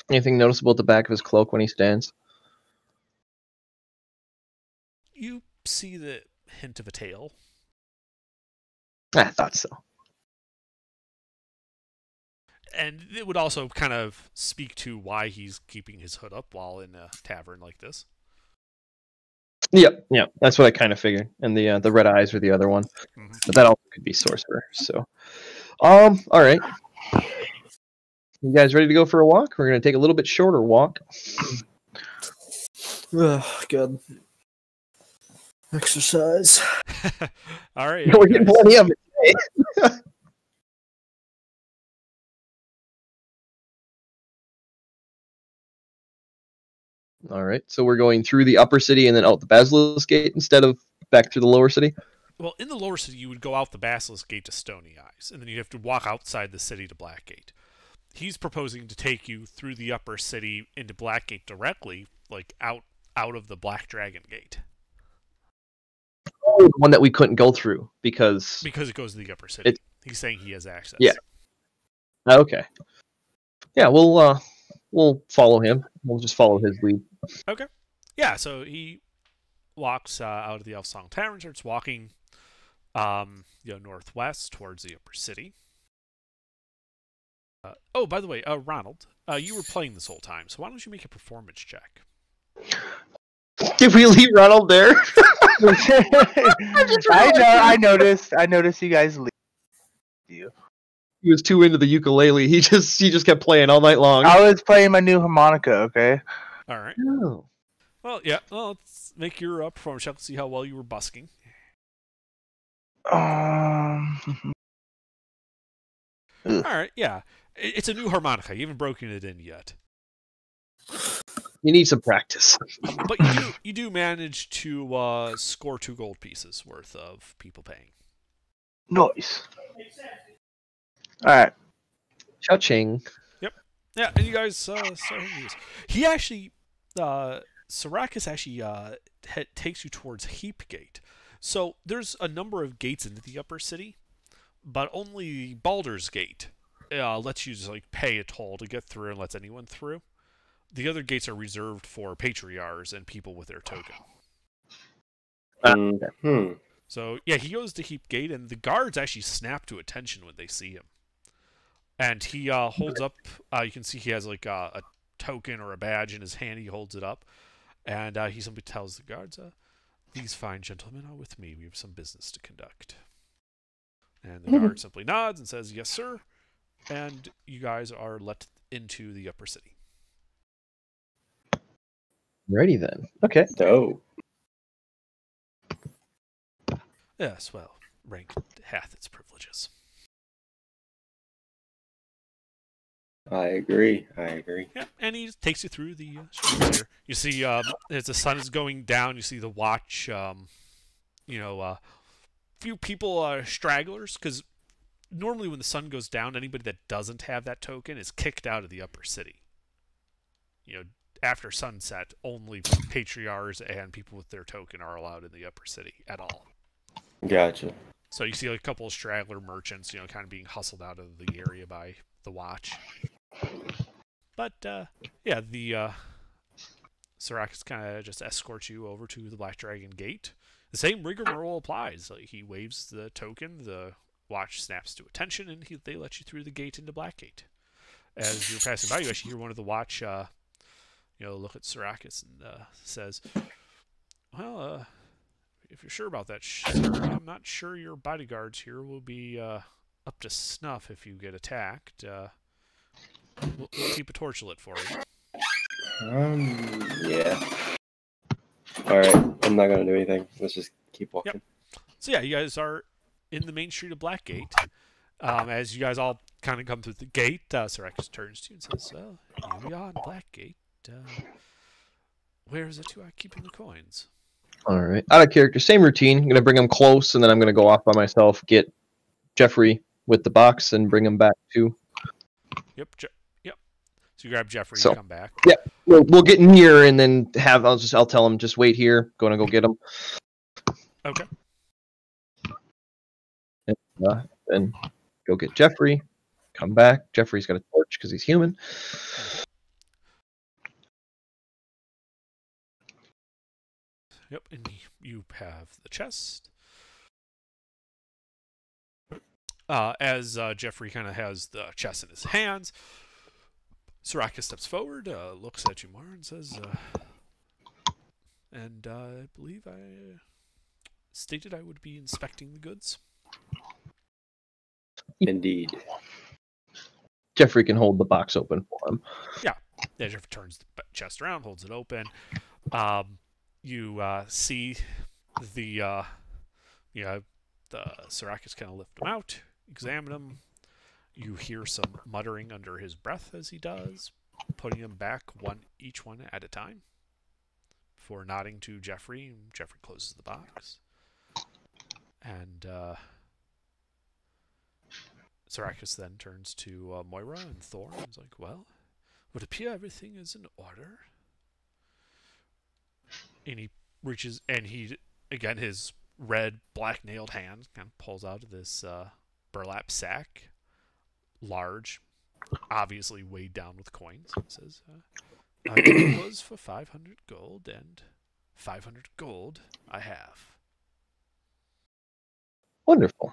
Anything noticeable at the back of his cloak when he stands? You see the hint of a tail. I thought so. And it would also kind of speak to why he's keeping his hood up while in a tavern like this. Yep. That's what I kind of figured. And the red eyes were the other one. Mm-hmm. But that also could be sorcerer. So, all right. You guys ready to go for a walk? We're gonna take a little bit shorter walk. Good. Exercise. All right. We're getting plenty of it today. All right. So we're going through the upper city and then out the Basilisk Gate instead of back through the lower city. Well, in the lower city, you would go out the Basilisk Gate to Stony Eyes, and then you'd have to walk outside the city to Blackgate. he's proposing to take you through the upper city into Blackgate directly, like out of the Black Dragon Gate. Oh, the one that we couldn't go through because it goes to the upper city. He's saying he has access. Yeah. Okay. Yeah, we'll follow him. We'll just follow his lead. Okay. Yeah, so he walks out of the Elf Song Tavern, starts walking northwest towards the upper city. Oh, by the way, Ronald, you were playing this whole time, so why don't you make a performance check? Did we leave Ronald there? I noticed you guys leave. You. He was too into the ukulele. He just kept playing all night long. I was playing my new harmonica. Okay. All right. Oh. Well, yeah. Well, let's make your performance check to see how well you were busking. All right. Yeah. It's a new harmonica. You haven't broken it in yet. You need some practice. But you do manage to score 2 gold pieces worth of people paying. Nice. All right. Cha-ching. Yep. Yeah, and you guys start this. He actually, Sarakas actually takes you towards Heapgate. So there's a number of gates into the upper city, but only Baldur's Gate lets you just like pay a toll to get through and lets anyone through. The other gates are reserved for patriarchs and people with their token. So yeah, he goes to Heapgate, and the guards actually snap to attention when they see him. And he holds up. You can see he has like a token or a badge in his hand. He holds it up, and he simply tells the guards, "These fine gentlemen are with me. We have some business to conduct." And the guard simply nods and says, "Yes, sir." And you guys are let into the upper city. Ready then. Okay. Oh. Yes, well, rank hath its privileges. I agree. Yeah, and he takes you through the streets here. You see, as the sun is going down, you see the watch. Few people stragglers, because normally when the sun goes down, anybody that doesn't have that token is kicked out of the upper city. After sunset, only patriarchs and people with their token are allowed in the upper city at all. Gotcha. So you see like a couple of straggler merchants, kind of being hustled out of the area by the watch. But, the Sarakas kind of just escorts you over to the Black Dragon Gate. The same rigmarole applies. Like, he waves the token, the watch snaps to attention, and they let you through the gate into Blackgate. As you're passing by, you actually hear one of the watch, look at Sarakas and says, "Well, if you're sure about that, sir, I'm not sure your bodyguards here will be up to snuff if you get attacked. We'll keep a torch lit for you." Yeah. Alright, I'm not gonna do anything. Let's just keep walking. Yep. So yeah, you guys are in the main street of Blackgate. As you guys all kind of come through the gate, Sarakas turns to you and says, "Well, here we are in Blackgate. Where is it you are keeping the coins?" All right. Out of character, same routine. I'm going to bring him close, and then I'm going to go off by myself, get Jeffrey with the box, and bring him back too. Yep. So you grab Jeffrey, So, you come back. Yeah, we'll get in here, and then I'll tell him just wait here. Going to go get him. Okay. And go get Jeffrey. Come back. Jeffrey's got a torch because he's human. Yep, and you have the chest. As Jeffrey kind of has the chest in his hands, Sarakas steps forward, looks at you more, and says, "And I believe I stated I would be inspecting the goods." Indeed. Jeffrey can hold the box open for him. Yeah, Jeffrey turns the chest around, holds it open. You see the Sarakas kind of lift him out, examine him. You hear some muttering under his breath as he does, putting him back each one at a time. Before nodding to Jeffrey, Jeffrey closes the box. And Sarakis then turns to Moira and Thor and is like, well, would appear everything is in order. And he reaches, and he, again, his red, black-nailed hand kind of pulls out of this burlap sack, large, obviously weighed down with coins. It says, it was for 500 gold, and 500 gold I have. Wonderful.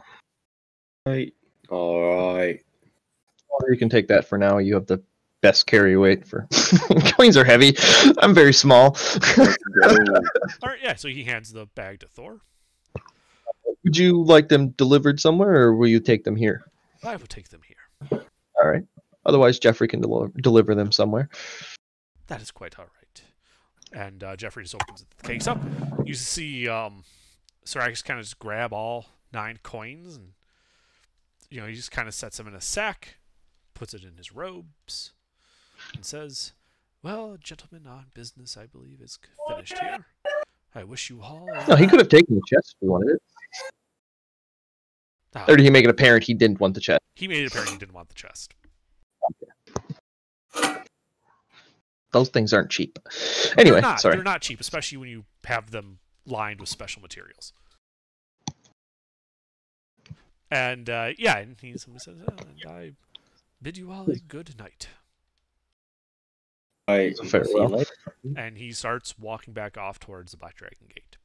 All right. Or you can take that for now. You have the best carry weight for coins are heavy. I'm very small. All right, yeah. So he hands the bag to Thor. Would you like them delivered somewhere, or will you take them here? I will take them here. All right. Otherwise, Jeffrey can deliver them somewhere. That is quite all right. And Jeffrey just opens the case up. You see Sarakis kind of just grab all 9 coins, and he just kind of sets them in a sack, puts it in his robes, and says, well, gentlemen, on business, I believe, is finished here. I wish you all... No, he could have taken the chest if he wanted it. Or did he make it apparent he didn't want the chest? He made it apparent he didn't want the chest. Those things aren't cheap. Anyway, sorry. They're not cheap, especially when you have them lined with special materials. And, and he says, and I bid you all a good night. Farewell. And he starts walking back off towards the Black Dragon Gate.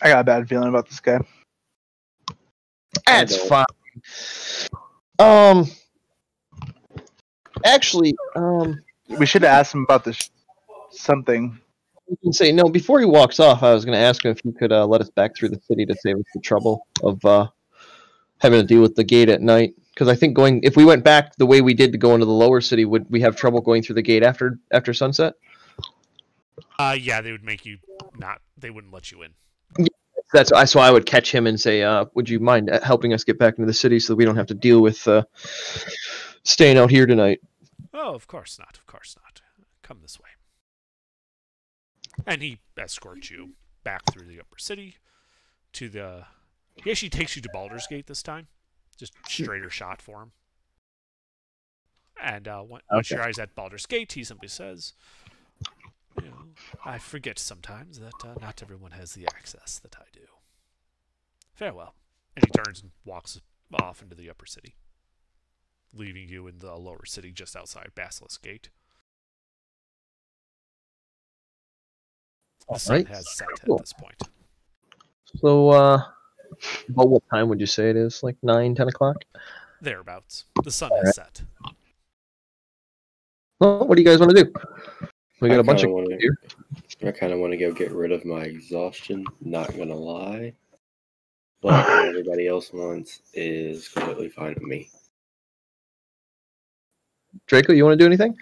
I got a bad feeling about this guy. That's fine. Actually, we should have asked him about this something. You can say no before he walks off. I was going to ask him if he could let us back through the city to save us the trouble of having to deal with the gate at night. Because I think if we went back the way we did to go into the lower city, would we have trouble going through the gate after sunset? Yeah, they would make you not. They wouldn't let you in. Yeah, so I would catch him and say, "Would you mind helping us get back into the city so that we don't have to deal with staying out here tonight?" Oh, of course not. Of course not. Come this way. And he escorts you back through the upper city to the... He actually takes you to Baldur's Gate this time. Just straighter shot for him. And once your eyes at Baldur's Gate, he simply says, I forget sometimes that not everyone has the access that I do. Farewell. And he turns and walks off into the upper city, leaving you in the lower city just outside Basilisk Gate. The sun has set at this point. So, about what time would you say it is? Like 9, 10 o'clock? Thereabouts. The sun has set. Well, what do you guys want to do? We got a bunch of here. I kind of want to go get rid of my exhaustion, not gonna lie. But what everybody else wants is completely fine with me. Draco, you want to do anything?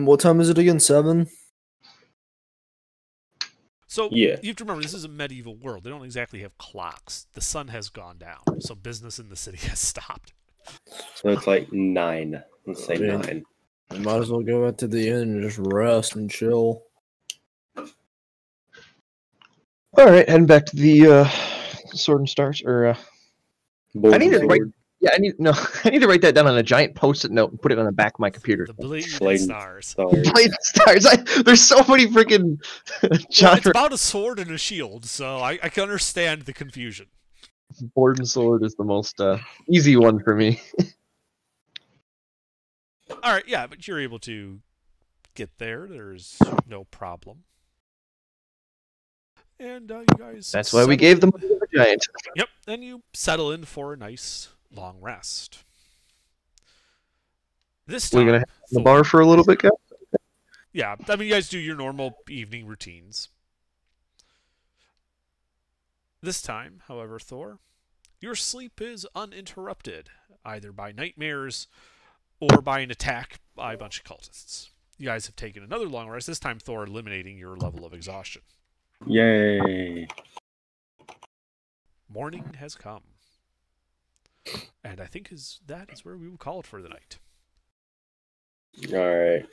What time is it again? 7? So yeah. You have to remember, this is a medieval world. They don't exactly have clocks. The sun has gone down, so business in the city has stopped. So it's like 9. Let's say 9. I might as well go out to the inn and just rest and chill. All right, heading back to the Sword and Stars. Or I need to write. Yeah, I need to write that down on a giant post-it note and put it on the back of my computer. The Blade Stars. Blade Stars. There's so many freaking. Well, it's about a sword and a shield, so I can understand the confusion. Board and sword is the most easy one for me. All right, yeah, but you're able to get there. There's no problem. And you guys. That's why we gave them a giant. Yep, and you settle in for a nice long rest. This time, we're gonna have the bar for a little bit, guys. Yeah, I mean, you guys do your normal evening routines. This time, however, Thor, your sleep is uninterrupted, either by nightmares or by an attack by a bunch of cultists. You guys have taken another long rest, this time Thor eliminating your level of exhaustion. Yay! Morning has come. And I think that is where we will call it for the night. Alright.